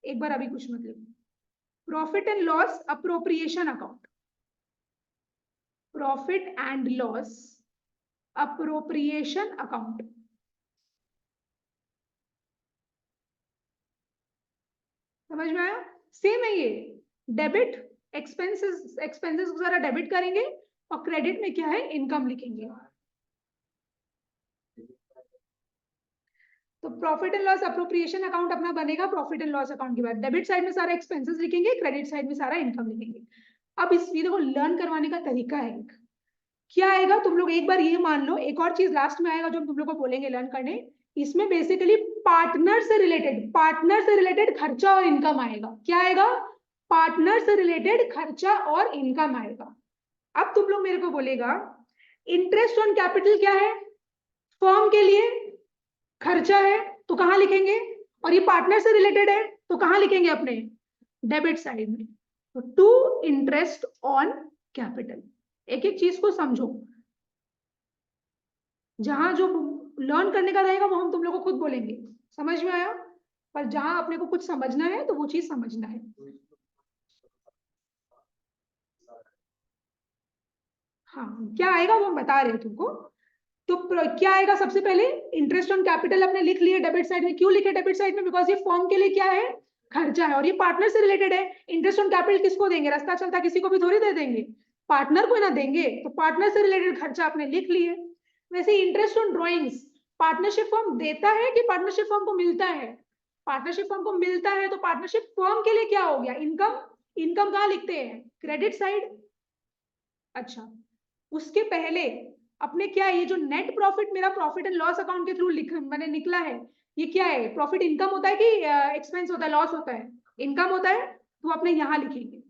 एक बार अभी कुछ मतलब, profit and loss appropriation account, profit and loss appropriation account. समझ में आया, सेम है ये। डेबिट एक्सपेंसेस, एक्सपेंसेस को सारा डेबिट करेंगे और क्रेडिट में क्या है, इनकम लिखेंगे। तो profit and loss appropriation account अपना बनेगा प्रॉफिट एंड लॉस अकाउंट के बाद। डेबिट साइड में सारा एक्सपेंसेस लिखेंगे, क्रेडिट साइड में सारा इनकम लिखेंगे। अब इस वीडियो को लर्न करवाने का तरीका है एक, क्या आएगा, तुम लोग एक बार ये मान लो, एक और चीज लास्ट में आएगा जो तुम लोग को बोलेंगे लर्न करने। इसमें बेसिकली पार्टनर से रिलेटेड खर्चा और इनकम आएगा। क्या आएगा, पार्टनर से रिलेटेड खर्चा और इनकम आएगा। अब तुम लोग मेरे को बोलेगा इंटरेस्ट ऑन कैपिटल क्या है, फर्म के लिए खर्चा है तो कहां लिखेंगे, और ये पार्टनर से रिलेटेड है तो कहां लिखेंगे, अपने डेबिट साइड में। तो टू इंटरेस्ट ऑन कैपिटल। एक एक चीज को समझो, जहां जो लर्न करने का रहेगा वो हम तुम लोग को खुद बोलेंगे। समझ में आया, पर जहां अपने को कुछ समझना है तो वो चीज समझना है। हाँ, क्या आएगा वो हम बता रहे हैं तुमको। तो क्या आएगा, सबसे पहले इंटरेस्ट ऑन कैपिटल अपने लिख लिए डेबिट साइड में। क्यों लिखे डेबिट साइड में, बिकॉज ये फर्म के लिए क्या है, खर्चा है, और ये पार्टनर से रिलेटेड है। इंटरेस्ट ऑन कैपिटल किसको देंगे, रास्ता चलता किसी को भी थोड़ी दे देंगे, पार्टनर को ना देंगे। तो पार्टनर से रिलेटेड खर्चा आपने लिख लिए। वैसे interest on drawings partnership firm देता है कि पार्टनरशिप फर्म को मिलता है, पार्टनरशिप फर्म को मिलता है। तो पार्टनरशिप फर्म के लिए क्या हो गया, इनकम। इनकम कहाँ लिखते हैं, क्रेडिट साइड। अच्छा, उसके पहले अपने क्या है, ये जो नेट प्रॉफिट मेरा प्रॉफिट एंड लॉस अकाउंट के थ्रू मैंने निकला है, ये क्या है, प्रॉफिट इनकम होता है कि एक्सपेंस होता है, लॉस होता है, इनकम होता है। तो अपने यहां लिखेंगे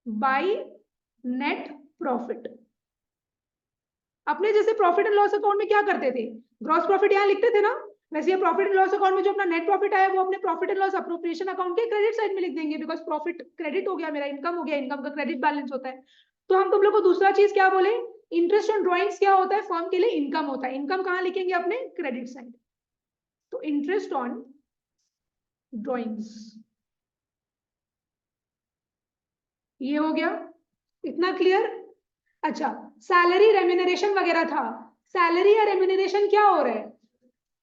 बाई नेट प्रॉफिट। अपने जैसे प्रॉफिट एंड लॉस अकाउंट में क्या करते थे, ग्रॉस प्रॉफिट यहाँ लिखते थे ना, वैसे ये प्रॉफिट एंड लॉस अकाउंट में जो अपना नेट प्रॉफिट आया वो अपने profit and loss appropriation account के क्रेडिट साइड में लिख देंगे, बिकॉज प्रॉफिट क्रेडिट हो गया मेरा, इनकम हो गया, इनकम का क्रेडिट बैलेंस होता है। तो हम तुम लोग को दूसरा चीज क्या बोले, इंटरेस्ट ऑन ड्रॉइंग्स क्या होता है, फर्म के लिए इनकम होता है। इनकम कहाँ लिखेंगे, अपने क्रेडिट साइड। तो इंटरेस्ट ऑन ड्रॉइंग्स ये हो गया, इतना क्लियर। अच्छा, सैलरी रेम्यूनरेशन वगैरह था, सैलरी या रेम्यूनरेशन क्या हो रहा है,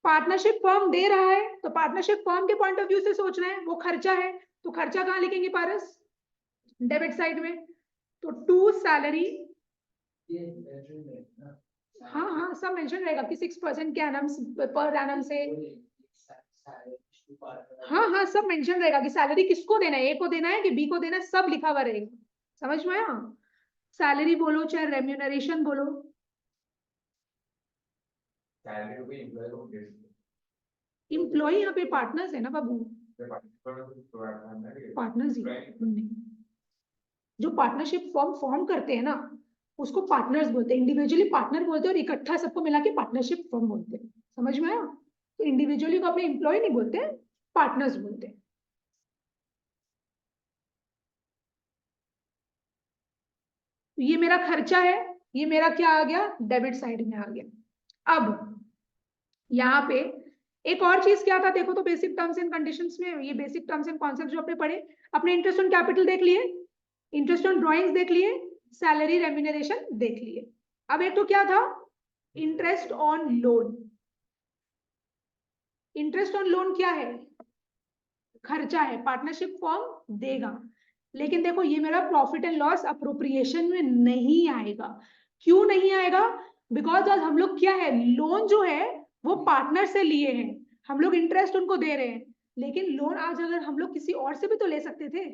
पार्टनरशिप फर्म दे रहा है तो पार्टनरशिप फर्म के पॉइंट ऑफ व्यू से सोचना है, वो खर्चा है। तो खर्चा कहाँ लिखेंगे पारस, डेबिट साइड में। तो टू सैलरी, हाँ हाँ सब मेंशन रहेगा कि 6% के एनम पर एनम से, हाँ हाँ सब मेंशन रहेगा कि सैलरी किसको देना है, ए को देना है कि बी को देना है, सब लिखा हुआ रहेगा। समझ में आया, सैलरी बोलो चाहे रेम्यूनरेशन बोलो। एम्प्लॉय यहाँ पे पार्टनर्स है ना बाबू, पार्टनर्स ही नहीं। जो पार्टनरशिप फॉर्म फॉर्म करते हैं ना उसको पार्टनर्स बोलते हैं, इंडिविजुअली पार्टनर बोलते हैं और इकट्ठा सबको मिला के पार्टनरशिप फॉर्म बोलते हैं। समझ में आया, तो इंडिविजुअली को अपने एम्प्लॉय नहीं बोलते, पार्टनर्स बोलते हैं। ये मेरा खर्चा है, ये मेरा क्या आ गया, डेबिट साइड में आ गया। अब यहाँ पे एक और चीज क्या था देखो, तो बेसिक टर्म्स एंड कंडीशंस में ये बेसिक टर्म्स एंड कॉन्सेप्ट जो आपने पढ़े, अपने इंटरेस्ट ऑन कैपिटल देख लिए, इंटरेस्ट ऑन ड्रॉइंग्स देख लिए, सैलरी रेम्यूनरेशन देख लिए। अब एक तो क्या था, interest on loan. Interest on loan क्या है, खर्चा है, पार्टनरशिप फॉर्म देगा। लेकिन देखो ये मेरा प्रॉफिट एंड लॉस अप्रोप्रिएशन में नहीं आएगा। क्यों नहीं आएगा? बिकॉज आज हम लोग क्या है, लोन जो है वो पार्टनर से लिए हैं, हम लोग इंटरेस्ट उनको दे रहे हैं, लेकिन लोन आज अगर हम लोग किसी और से भी तो ले सकते थे।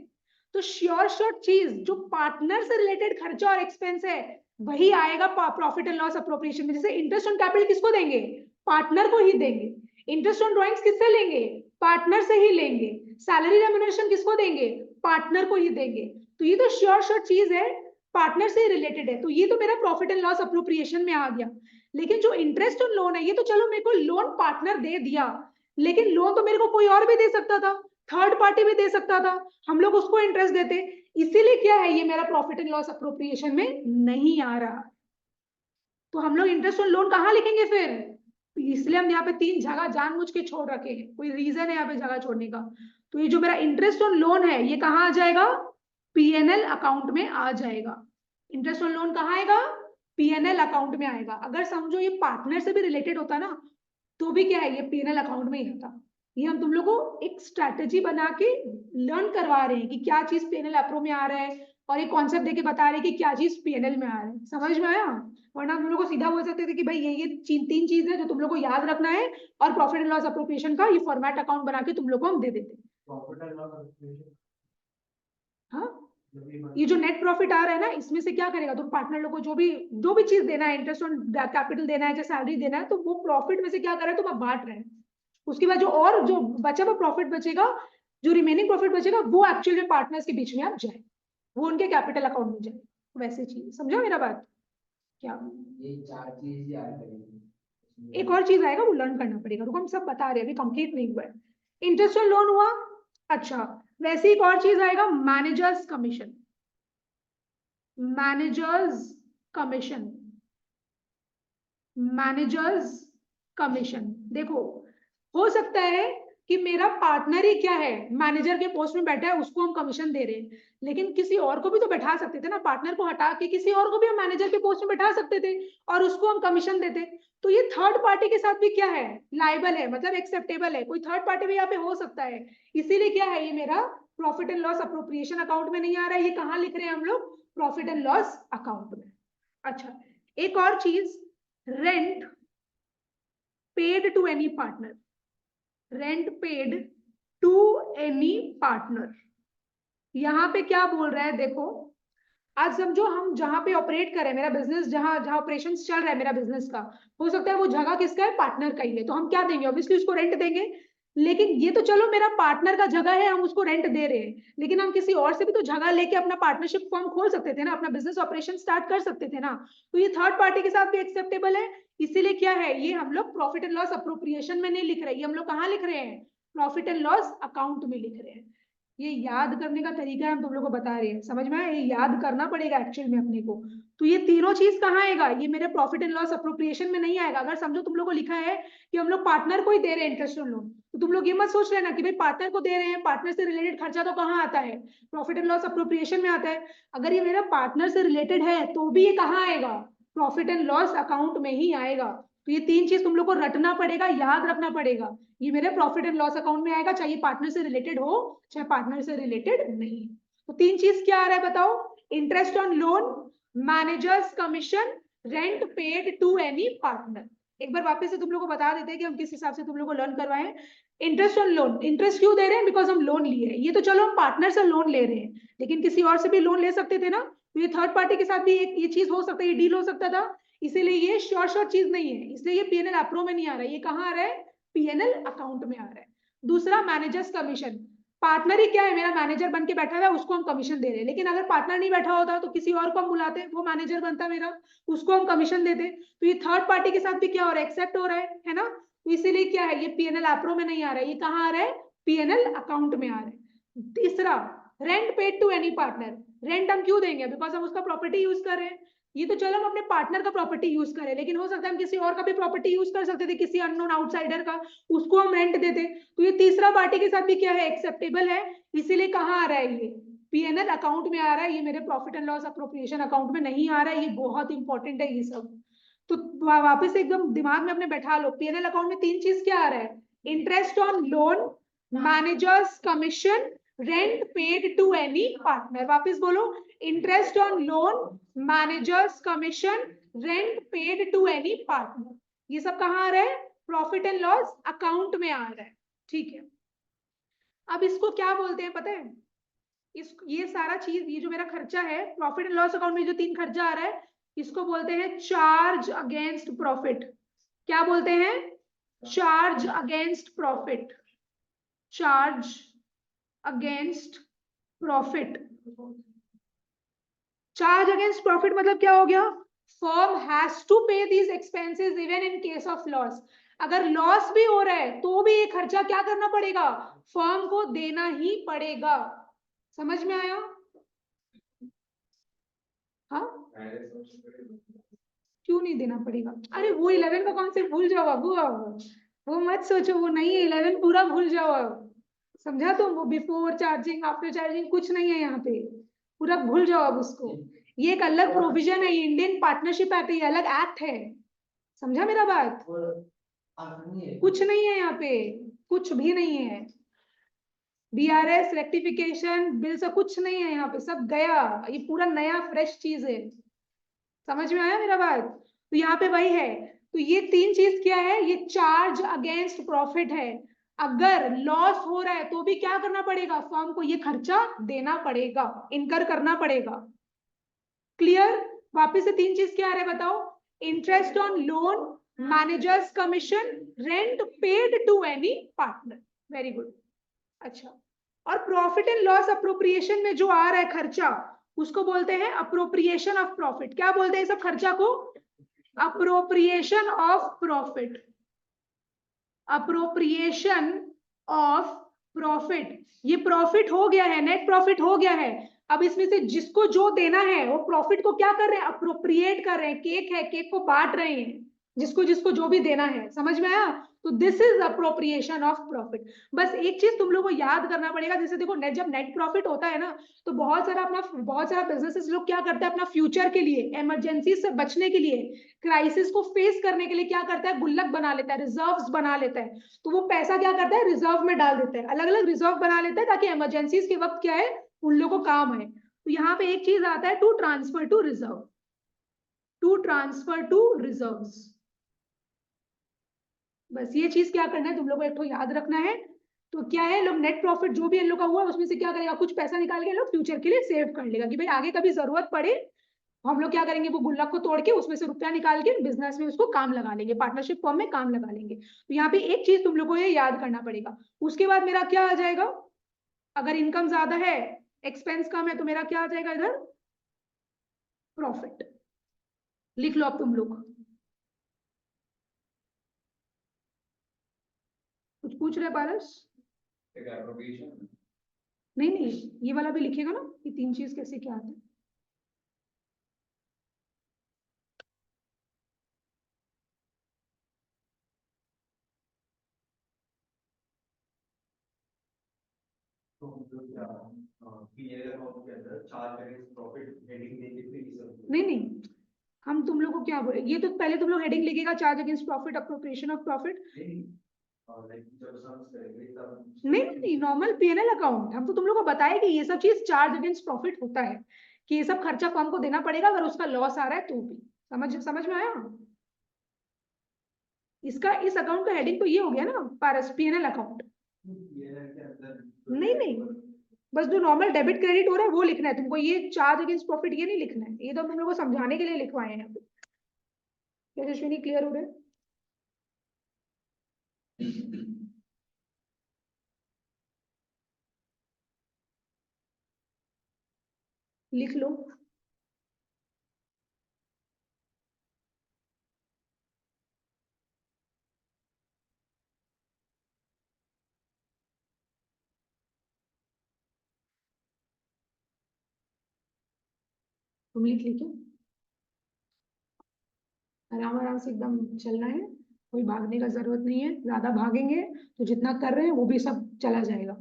तो श्योर शॉर्ट चीज जो पार्टनर से रिलेटेड खर्चा और एक्सपेंस है वही आएगा प्रॉफिट एंड लॉस अप्रोप्रिएशन में। जैसे इंटरेस्ट ऑन कैपिटल किसको देंगे? पार्टनर को ही देंगे। इंटरेस्ट ऑन ड्रॉइंग्स किससे लेंगे? पार्टनर से ही लेंगे। सैलरी रेम्युनरेशन किसको देंगे? पार्टनर को ही देंगे। तो ये तो श्योर शॉर्ट चीज है, पार्टनर से रिलेटेड है, तो ये तो मेरा प्रॉफिट एंड लॉस अप्रोप्रिएशन में आ गया। लेकिन जो इंटरेस्ट ऑन लोन है ये तो चलो मेरे को लोन पार्टनर दे दिया, लेकिन लोन तो मेरे को कोई और भी दे सकता था, थर्ड पार्टी भी दे सकता था, हम लोग उसको इंटरेस्ट देते। इसीलिए क्या है, ये मेरा प्रॉफिट एंड लॉस अप्रोप्रिएशन में नहीं आ रहा। तो हम लोग इंटरेस्ट ऑन लोन कहाँ लिखेंगे फिर? इसलिए हम यहाँ पे 3 जगह जानबूझ के छोड़ रखे हैं, कोई रीजन है यहाँ पे जगह छोड़ने का। तो ये जो मेरा इंटरेस्ट ऑन लोन है ये कहाँ आ जाएगा? पीएनएल अकाउंट में आ जाएगा। इंटरेस्ट ऑन लोन कहाँ आएगा? पीएनएल अकाउंट में आएगा। अगर समझो ये पार्टनर से भी रिलेटेड होता ना तो भी क्या है, ये पीएनएल अकाउंट में ही होता। ये हम तुम लोग को एक स्ट्रैटेजी बना के लर्न करवा रहे हैं कि क्या चीज पीएनएल अप्रो में आ रहा है, और एक कॉन्सेप्ट देके बता रहे हैं कि क्या चीज पीएनएल में आ रहा है। समझ में आया? वरना हम लोग को सीधा बोल सकते थे कि भाई ये 3 चीज है जो तुम लोग को याद रखना है, और प्रॉफिट एंड लॉस अप्रोप्रिएशन का ये फॉर्मेट अकाउंट बना के तुम लोग को हम दे देते। हाँ, ये जो नेट प्रॉफिट आ रहा है ना इसमें से क्या करेगा, तुम पार्टनर लोग को जो भी चीज देना है, इंटरेस्ट ऑन कैपिटल देना है, चाहे सैलरी देना है, तो वो प्रॉफिट में से क्या कर रहा है, तुम अब बांट रहे हैं। उसके बाद जो बचा हुआ प्रॉफिट बचेगा, जो रिमेनिंग प्रॉफिट बचेगा, वो एक्चुअल में पार्टनर्स के बीच में आप जाए, वो उनके कैपिटल अकाउंट में जाए। वैसे चीज समझो मेरा बात क्या? ये 4 चीज याद करेंगे। एक और चीज आएगा वो लर्न करना पड़ेगा, रुको हम सब बता रहे हैं, अभी कंप्लीट नहीं हुआ है। इंटरेस्ट ऑन लोन हुआ। अच्छा, वैसे एक और चीज आएगा, managers commission. Managers commission, managers commission. देखो हो सकता है कि मेरा पार्टनर ही क्या है, मैनेजर के पोस्ट में बैठा है, उसको हम कमीशन दे रहे हैं, लेकिन किसी और को भी तो बैठा सकते थे ना, पार्टनर को हटा के किसी और को भी हम मैनेजर के पोस्ट में बैठा सकते थे और उसको हम कमीशन देते। तो ये थर्ड पार्टी के साथ भी क्या है, लाइबल है, मतलब एक्सेप्टेबल है, कोई थर्ड पार्टी भी यहाँ पे हो सकता है। इसीलिए क्या है, ये मेरा profit and loss appropriation account में नहीं आ रहा है, ये कहाँ लिख रहे हैं हम लोग? प्रॉफिट एंड लॉस अकाउंट में। अच्छा, एक और चीज, rent paid to any partner. Rent paid to any partner, यहाँ पे क्या बोल रहा है देखो, आज समझो हम जहां पे ऑपरेट कर रहे हैं, मेरा बिजनेस जहां जहां ऑपरेशन चल रहा है मेरा बिजनेस का, हो सकता है वो जगह किसका है, पार्टनर का ही है, तो हम क्या देंगे, ऑब्वियसली उसको रेंट देंगे। लेकिन ये तो चलो मेरा पार्टनर का जगह है, हम उसको रेंट दे रहे हैं, लेकिन हम किसी और से भी तो जगह लेके अपना पार्टनरशिप फॉर्म खोल सकते थे ना, अपना बिजनेस ऑपरेशन स्टार्ट कर सकते थे ना। तो ये थर्ड पार्टी के साथ भी एक्सेप्टेबल है। इसीलिए क्या है, ये हम लोग प्रॉफिट एंड लॉस अप्रोप्रिएशन में नहीं लिख रहे, ये हम लोग कहाँ लिख रहे हैं, प्रॉफिट एंड लॉस अकाउंट में लिख रहे हैं। ये याद करने का तरीका हम तुम लोग को बता रहे हैं, समझ में आया? ये याद करना पड़ेगा एक्चुअल में अपने को। तो ये तीनों चीज कहाँ आएगा, ये मेरे प्रॉफिट एंड लॉस अप्रोप्रिएशन में नहीं आएगा। अगर समझो तुम लोग को लिखा है कि हम लोग पार्टनर को ही दे रहे हैं इंटरेस्ट ऑन लोन, तो तुम लोग ये मत सोच लेना कि भाई पार्टनर को दे रहे हैं, पार्टनर से रिलेटेड खर्चा तो कहाँ आता है, प्रॉफिट एंड लॉस अप्रोप्रिएशन में आता है। अगर ये मेरा पार्टनर से रिलेटेड है तो भी ये कहाँ आएगा, प्रॉफिट एंड लॉस अकाउंट में ही आएगा। तो ये 3 चीज तुम लोग को रटना पड़ेगा, याद रखना पड़ेगा। ये मेरे प्रॉफिट एंड लॉस अकाउंट में आएगा, चाहे पार्टनर से रिलेटेड हो चाहे पार्टनर से रिलेटेड नहीं। तो 3 चीज क्या आ रहा है बताओ, interest on loan, managers commission, rent paid to any partner. एक बार वापस से तुम लोग को बता देते हैं कि हम किस हिसाब से तुम लोग को लर्न करवाएं। इंटरेस्ट ऑन लोन, इंटरेस्ट क्यों दे रहे हैं, बिकॉज हम लोन लिए हैं, ये तो चलो हम पार्टनर से लोन ले रहे हैं, लेकिन किसी और से भी लोन ले सकते थे ना, तो ये थर्ड पार्टी के साथ भी एक ये चीज हो सकता है, ये डील हो सकता था। इसीलिए ये श्योर चीज नहीं है, इसलिए ये पीएनएल अप्रो में नहीं आ रहा है, ये कहाँ आ रहा है, पीएनएल अकाउंट में आ रहा है। दूसरा, मैनेजर्स कमीशन, पार्टनर ही क्या है, मेरा मैनेजर बन के बैठा हुआ है, उसको हम कमीशन दे रहे हैं, लेकिन अगर पार्टनर नहीं बैठा होता तो किसी और को हम बुलाते, वो मैनेजर बनता मेरा, उसको हम कमीशन देते। तो ये थर्ड पार्टी के साथ भी क्या हो रहा है, एक्सेप्ट हो रहा है ना। तो इसीलिए क्या है, ये पीएनएल अप्रो में नहीं आ रहा है, ये कहाँ आ रहा है, पीएनएल अकाउंट में आ रहा है। तीसरा, rent paid to any partner, rent हम क्यों देंगे, बिकॉज हम उसका प्रॉपर्टी यूज कर रहे हैं। ये तो चलो हम अपने पार्टनर का प्रॉपर्टी यूज करें, लेकिन हो सकता है हम किसी और का भी प्रॉपर्टी यूज कर सकते थे, किसी अननोन आउटसाइडर का, उसको हम रेंट देते। तो ये तीसरा पार्टी के साथ भी क्या है, एक्सेप्टेबल है। इसीलिए कहाँ आ रहा है, ये पीएनएल अकाउंट में आ रहा है, ये मेरे profit and loss appropriation account में नहीं आ रहा है। ये बहुत इंपॉर्टेंट है ये सब। तो वापस एकदम दिमाग में अपने बैठा लो, पीएनएल अकाउंट में 3 चीज क्या आ रहा है, interest on loan, managers commission, rent paid to any partner. वापस बोलो, interest on loan, managers commission, rent paid to any partner. ये सब कहाँ आ रहा है? प्रॉफिट एंड लॉस अकाउंट में आ रहा है। ठीक है, अब इसको क्या बोलते हैं पता है? ये सारा चीज, ये जो मेरा खर्चा है प्रॉफिट एंड लॉस अकाउंट में जो 3 खर्चा आ रहा है, इसको बोलते हैं चार्ज अगेंस्ट प्रॉफिट। क्या बोलते हैं? Charge against profit. Charge against profit. Charge against profit मतलब क्या हो गया? फर्म हैज टू पे these expenses even in case of loss. अगर लॉस भी हो रहा है तो भी ये खर्चा क्या करना पड़ेगा? फर्म को देना ही पड़ेगा। समझ में आया? हाँ, क्यों नहीं देना पड़ेगा? अरे वो 11 का कॉन्सेप्ट भूल जाओ बाबू, अब वो मत सोचो, वो नहीं है 11 पूरा भूल जाओ अब। समझा तुम? वो बिफोर चार्जिंग आफ्टर चार्जिंग कुछ नहीं है यहाँ पे, पूरा भूल जाओ अब उसको। ये एक अलग प्रोविजन है, इंडियन पार्टनरशिप एक्ट, ये अलग एक्ट है। समझा मेरा बात? कुछ नहीं है यहाँ पे, कुछ भी नहीं है। बीआरएस रेक्टिफिकेशन बिल से कुछ नहीं है यहाँ पे, सब गया। ये पूरा नया फ्रेश चीज है। समझ में आया मेरा बात? तो यहाँ पे वही है। तो ये 3 चीज क्या है? ये चार्ज अगेंस्ट प्रॉफिट है। अगर लॉस हो रहा है तो भी क्या करना पड़ेगा? फर्म को ये खर्चा देना पड़ेगा, इनकर करना पड़ेगा। क्लियर? वापिस से 3 चीज क्या आ रहा है बताओ? Interest on loan, managers commission, rent paid to any partner. Very good. अच्छा, और प्रॉफिट एंड लॉस अप्रोप्रिएशन में जो आ रहा है खर्चा, उसको बोलते हैं अप्रोप्रिएशन ऑफ प्रॉफिट। क्या बोलते हैं सब खर्चा को? Appropriation of profit. Appropriation of profit. ये प्रॉफिट हो गया है, नेट प्रॉफिट हो गया है। अब इसमें से जिसको जो देना है वो प्रॉफिट को क्या कर रहे हैं? अप्रोप्रिएट कर रहे हैं। केक है, केक को बांट रहे हैं, जिसको जिसको जो भी देना है। समझ में आया? तो this is appropriation of profit. बस एक चीज तुम लोगों को याद करना पड़ेगा, जैसे देखो नेट, जब नेट प्रॉफिट होता है ना, तो बहुत सारा बिजनेसेस लोग क्या करते हैं अपना फ्यूचर के लिए, इमरजेंसी से बचने के लिए, क्राइसिस को फेस करने के लिए क्या करता है? गुल्लक बना लेता है, रिजर्व्स बना लेता है। तो वो पैसा क्या करता है? रिजर्व में डाल देता है, अलग अलग रिजर्व बना लेता है, ताकि इमरजेंसीज के वक्त क्या है, उन लोगों को काम आए। तो यहाँ पे एक चीज आता है, to transfer to reserve. To transfer to reserves. बस ये चीज क्या करना है तुम लोग को, एक तो याद रखना है। तो क्या है, लोग नेट प्रॉफिट जो भी इन लोग का हुआ उसमें से क्या करेगा? कुछ पैसा निकाल के लोग फ्यूचर के लिए सेव कर लेगा, कि भाई आगे कभी जरूरत पड़े, हम लोग क्या करेंगे, वो गुल्लक को तोड़ के उसमें से रुपया निकाल के बिजनेस में उसको काम लगा लेंगे, पार्टनरशिप फॉर्म में काम लगा लेंगे। तो यहाँ पे एक चीज तुम लोग को ये याद करना पड़ेगा। उसके बाद मेरा क्या आ जाएगा? अगर इनकम ज्यादा है, एक्सपेंस कम है, तो मेरा क्या आ जाएगा इधर? प्रॉफिट। लिख लो अब तुम लोग। कुछ पूछ रहे पारस? नहीं नहीं, ये वाला भी लिखेगा ना, ये 3 चीज कैसे क्या आते हैं। तो मतलब क्या पीएल अकाउंट के अंदर चार्ज अगेंस्ट प्रॉफिट हेडिंग देके फिर ये सब नहीं नहीं, हम तुम लोग को क्या बोले, ये तो पहले तुम लोग हेडिंग लिखेगा, charge against profit, appropriation of profit. नहीं लाइक जब सम्स करेंगे तब नहीं नहीं, नॉर्मल पीएनएल अकाउंट, हम तो तुम लोग को बताए कि ये सब चीज चार्ज अगेंस्ट प्रॉफिट होता है, कि ये सब खर्चा फर्म को देना पड़ेगा अगर उसका लॉस आ रहा है तो भी। समझ में आया? इसका, इस अकाउंट का हेडिंग तो ये हो गया ना, पारस, पीएनएल अकाउंट। पीएल के अंदर नहीं नहीं, बस जो नॉर्मल डेबिट क्रेडिट हो रहा है वो लिखना है तुमको, ये चार्ज अगेंस्ट प्रॉफिट ये नहीं लिखना है, ये तो हम लोग को समझाने के लिए लिखवाए हैं यहाँ पे। क्या अश्विनी, क्लियर हो रहा है? लिख लो। तुम लिख लिखो, आराम आराम से एकदम चलना है, कोई भागने का जरूरत नहीं है, ज्यादा भागेंगे तो जितना कर रहे हैं वो भी सब चला जाएगा।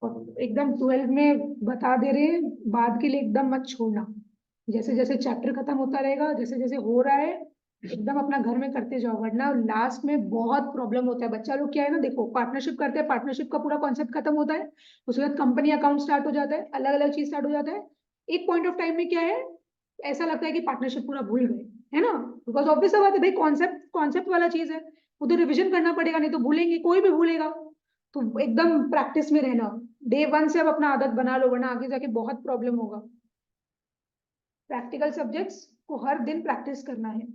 और एकदम 12 में बता दे रहे हैं, बाद के लिए एकदम मत छोड़ना। जैसे जैसे चैप्टर खत्म होता रहेगा, जैसे जैसे हो रहा है, एकदम अपना घर में करते जाओ, वरना लास्ट में बहुत प्रॉब्लम होता है। बच्चा लोग क्या है ना, देखो पार्टनरशिप करते हैं, पार्टनरशिप का पूरा कॉन्सेप्ट खत्म होता है, उसके बाद कंपनी अकाउंट स्टार्ट हो जाता है, अलग अलग चीज स्टार्ट हो जाता है। एक पॉइंट ऑफ टाइम में क्या है, ऐसा लगता है कि पार्टनरशिप पूरा भूल गए, है ना। बिकॉज ऑब्वियस बात है भाई, कॉन्सेप्ट कॉन्सेप्ट वाला चीज है, उधर रिविजन करना पड़ेगा, नहीं तो भूलेंगे, कोई भी भूलेगा। तो एकदम प्रैक्टिस में रहना, डे 1 से अब अपना आदत बना लो, वरना आगे जाके बहुत प्रॉब्लम होगा। प्रैक्टिकल सब्जेक्ट्स को हर दिन प्रैक्टिस करना है।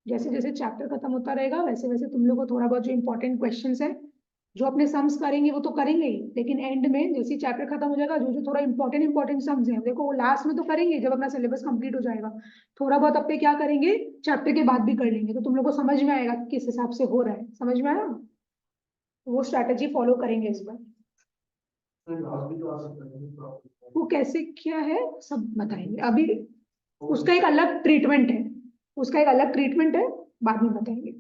जैसे जैसे चैप्टर खत्म होता रहेगा, वैसे वैसे तुम लोग को थोड़ा बहुत जो इंपॉर्टेंट क्वेश्चंस है, जो अपने सम्स करेंगे वो तो करेंगे ही, लेकिन एंड में जैसे चैप्टर खत्म हो जाएगा, जो जो थोड़ा इंपॉर्टेंट सम्स हैं, देखो वो लास्ट में तो करेंगे जब अपना सिलेबस कंप्लीट हो जाएगा। थोड़ा बहुत अपने क्या करेंगे, चैप्टर के बाद भी कर लेंगे, तो तुम लोग को समझ में आएगा कि किस हिसाब से हो रहा है। समझ में आया, तो वो स्ट्रैटेजी फॉलो करेंगे इस बार। वो कैसे क्या है सब बताएंगे अभी, उसका एक अलग ट्रीटमेंट है, उसका एक अलग ट्रीटमेंट है, बाद में बताएंगे।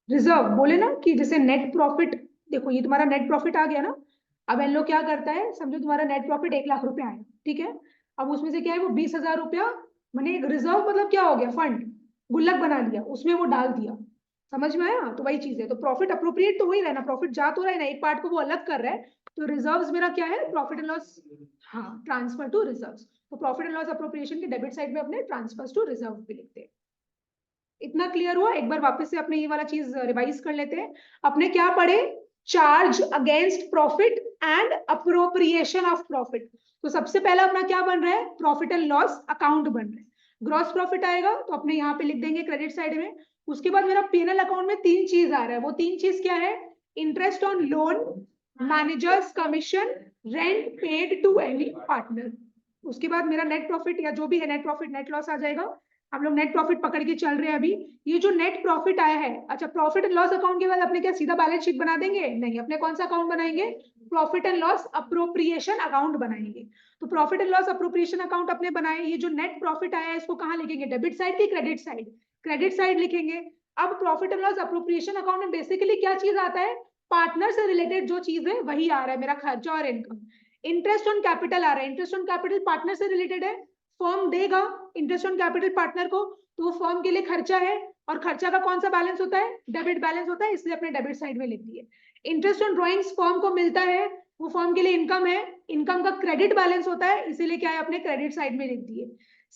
रिजर्व बोले ना कि जैसे नेट प्रॉफिट, देखो ये तुम्हारा नेट प्रॉफिट आ गया ना। अब इन लोग क्या करता है, समझो तुम्हारा नेट प्रॉफिट 1 लाख रुपए आया, ठीक है। अब उसमें से क्या है, वो 20,000 रुपया, मैंने एक रिजर्व मतलब क्या हो गया, फंड, गुल्लक बना लिया, उसमें वो डाल दिया। समझ में आया, तो वही चीज है। तो प्रॉफिट अप्रोप्रिएट तो हो ही रहा है ना, प्रॉफिट जा तो रहा है ना, एक पार्ट को वो अलग कर रहा है। तो रिजर्व्स मेरा क्या है, प्रॉफिट एंड लॉस, हाँ, ट्रांसफर टू रिजर्व्स। तो प्रॉफिट एंड लॉस अप्रोप्रिएशन के डेबिट साइड में अपने ट्रांसफर टू रिजर्व भी लिखते हैं। इतना क्लियर हुआ, एक बार वापस से अपने ये वाला चीज रिवाइज कर लेते हैं। अपने क्या पढ़े, charge against profit and appropriation of profit. तो सबसे पहला अपना क्या बन रहा है, प्रॉफिट एंड लॉस अकाउंट बन रहा है। ग्रॉस प्रॉफिट आएगा तो अपने यहाँ पे लिख देंगे क्रेडिट साइड में। उसके बाद मेरा पीएनएल अकाउंट में 3 चीज आ रहा है, वो 3 चीज क्या है, interest on loan, managers commission, rent paid to any partner. उसके बाद मेरा नेट प्रॉफिट या जो भी है, नेट प्रॉफिट नेट लॉस आ जाएगा। हम लोग नेट प्रॉफिट पकड़ के चल रहे हैं अभी। ये जो नेट प्रॉफिट आया है, अच्छा, प्रॉफिट एंड लॉस अकाउंट के बाद अपने क्या सीधा बैलेंस शीट बना देंगे, नहीं, अपने कौन सा अकाउंट बनाएंगे, profit and loss appropriation account बनाएंगे। तो profit and loss appropriation account अपने बनाए, ये जो नेट प्रॉफिट आया है इसको कहाँ लिखेंगे, डेबिट साइड की क्रेडिट साइड, क्रेडिट साइड लिखेंगे। अब profit and loss appropriation account में बेसिकली क्या चीज आता है, पार्टनर से रिलेटेड जो चीज है वही आ रहा है, मेरा खर्चा और इनकम। इंटरेस्ट ऑन कैपिटल आ रहा है, इंटरेस्ट ऑन कैपिटल पार्टनर से रिलेटेड है, फर्म देगा इंटरेस्ट ऑन कैपिटल पार्टनर को, तो वो फर्म के लिए खर्चा है, और खर्चा का कौन सा बैलेंस होता है, डेबिट बैलेंस होता है, इसलिए अपने डेबिट साइड में लिख दिए। इंटरेस्ट ऑन ड्रॉइंग्स फर्म को मिलता है, वो फर्म के लिए इनकम है, इनकम का क्रेडिट बैलेंस होता है, इसीलिए क्या है, अपने क्रेडिट साइड में लिख दिए।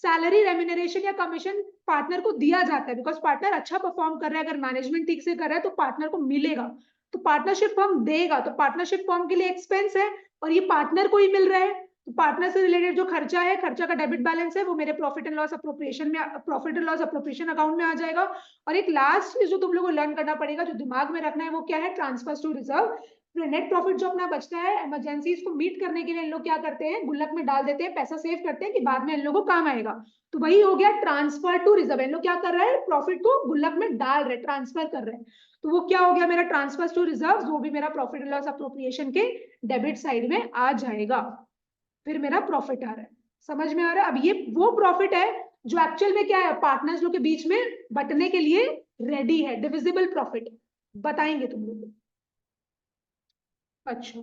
सैलरी, रेम्यूनरेशन या कमीशन पार्टनर को दिया जाता है, बिकॉज पार्टनर अच्छा परफॉर्म कर रहा है, अगर मैनेजमेंट ठीक से कर रहा है तो पार्टनर को मिलेगा, तो पार्टनरशिप फर्म देगा, तो पार्टनरशिप फर्म के लिए एक्सपेंस है, और ये पार्टनर को ही मिल रहा है। तो पार्टनर से रिलेटेड जो खर्चा है, खर्चा का डेबिट बैलेंस है, वो मेरे प्रॉफिट एंड लॉस अप्रोप्रिएशन में, profit and loss appropriation account में आ जाएगा। और एक लास्ट चीज जो तुम लोगों को लर्न करना पड़ेगा, जो दिमाग में रखना है, वो क्या है, transfer to reserve. Net profit जो अपना बचता है, इमरजेंसीज को मीट करने के लिए इन लोग क्या करते हैं, गुल्लक में डाल देते हैं, पैसा सेव करते हैं कि बाद में इन लोगों को काम आएगा। तो वही हो गया ट्रांसफर टू रिजर्व, इन लोग क्या कर रहे हैं, प्रॉफिट को गुल्लक में डाल रहे, ट्रांसफर कर रहे हैं। तो वो क्या हो गया, मेरा ट्रांसफर टू रिजर्व, वो भी मेरा प्रॉफिट एंड लॉस अप्रोप्रिएशन के डेबिट साइड में आ जाएगा। फिर मेरा प्रॉफिट आ रहा है, समझ में आ रहा है। अब ये वो प्रॉफिट है जो एक्चुअल में क्या है, पार्टनर्स लोग के बीच में बंटने के लिए रेडी है, डिविजिबल प्रॉफिट बताएंगे तुम लोग को। अच्छा,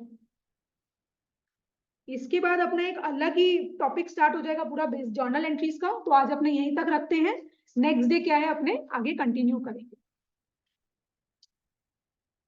इसके बाद अपना एक अलग ही टॉपिक स्टार्ट हो जाएगा पूरा जर्नल एंट्रीज का, तो आज अपने यहीं तक रखते हैं। नेक्स्ट डे क्या है, अपने आगे कंटिन्यू करेंगे।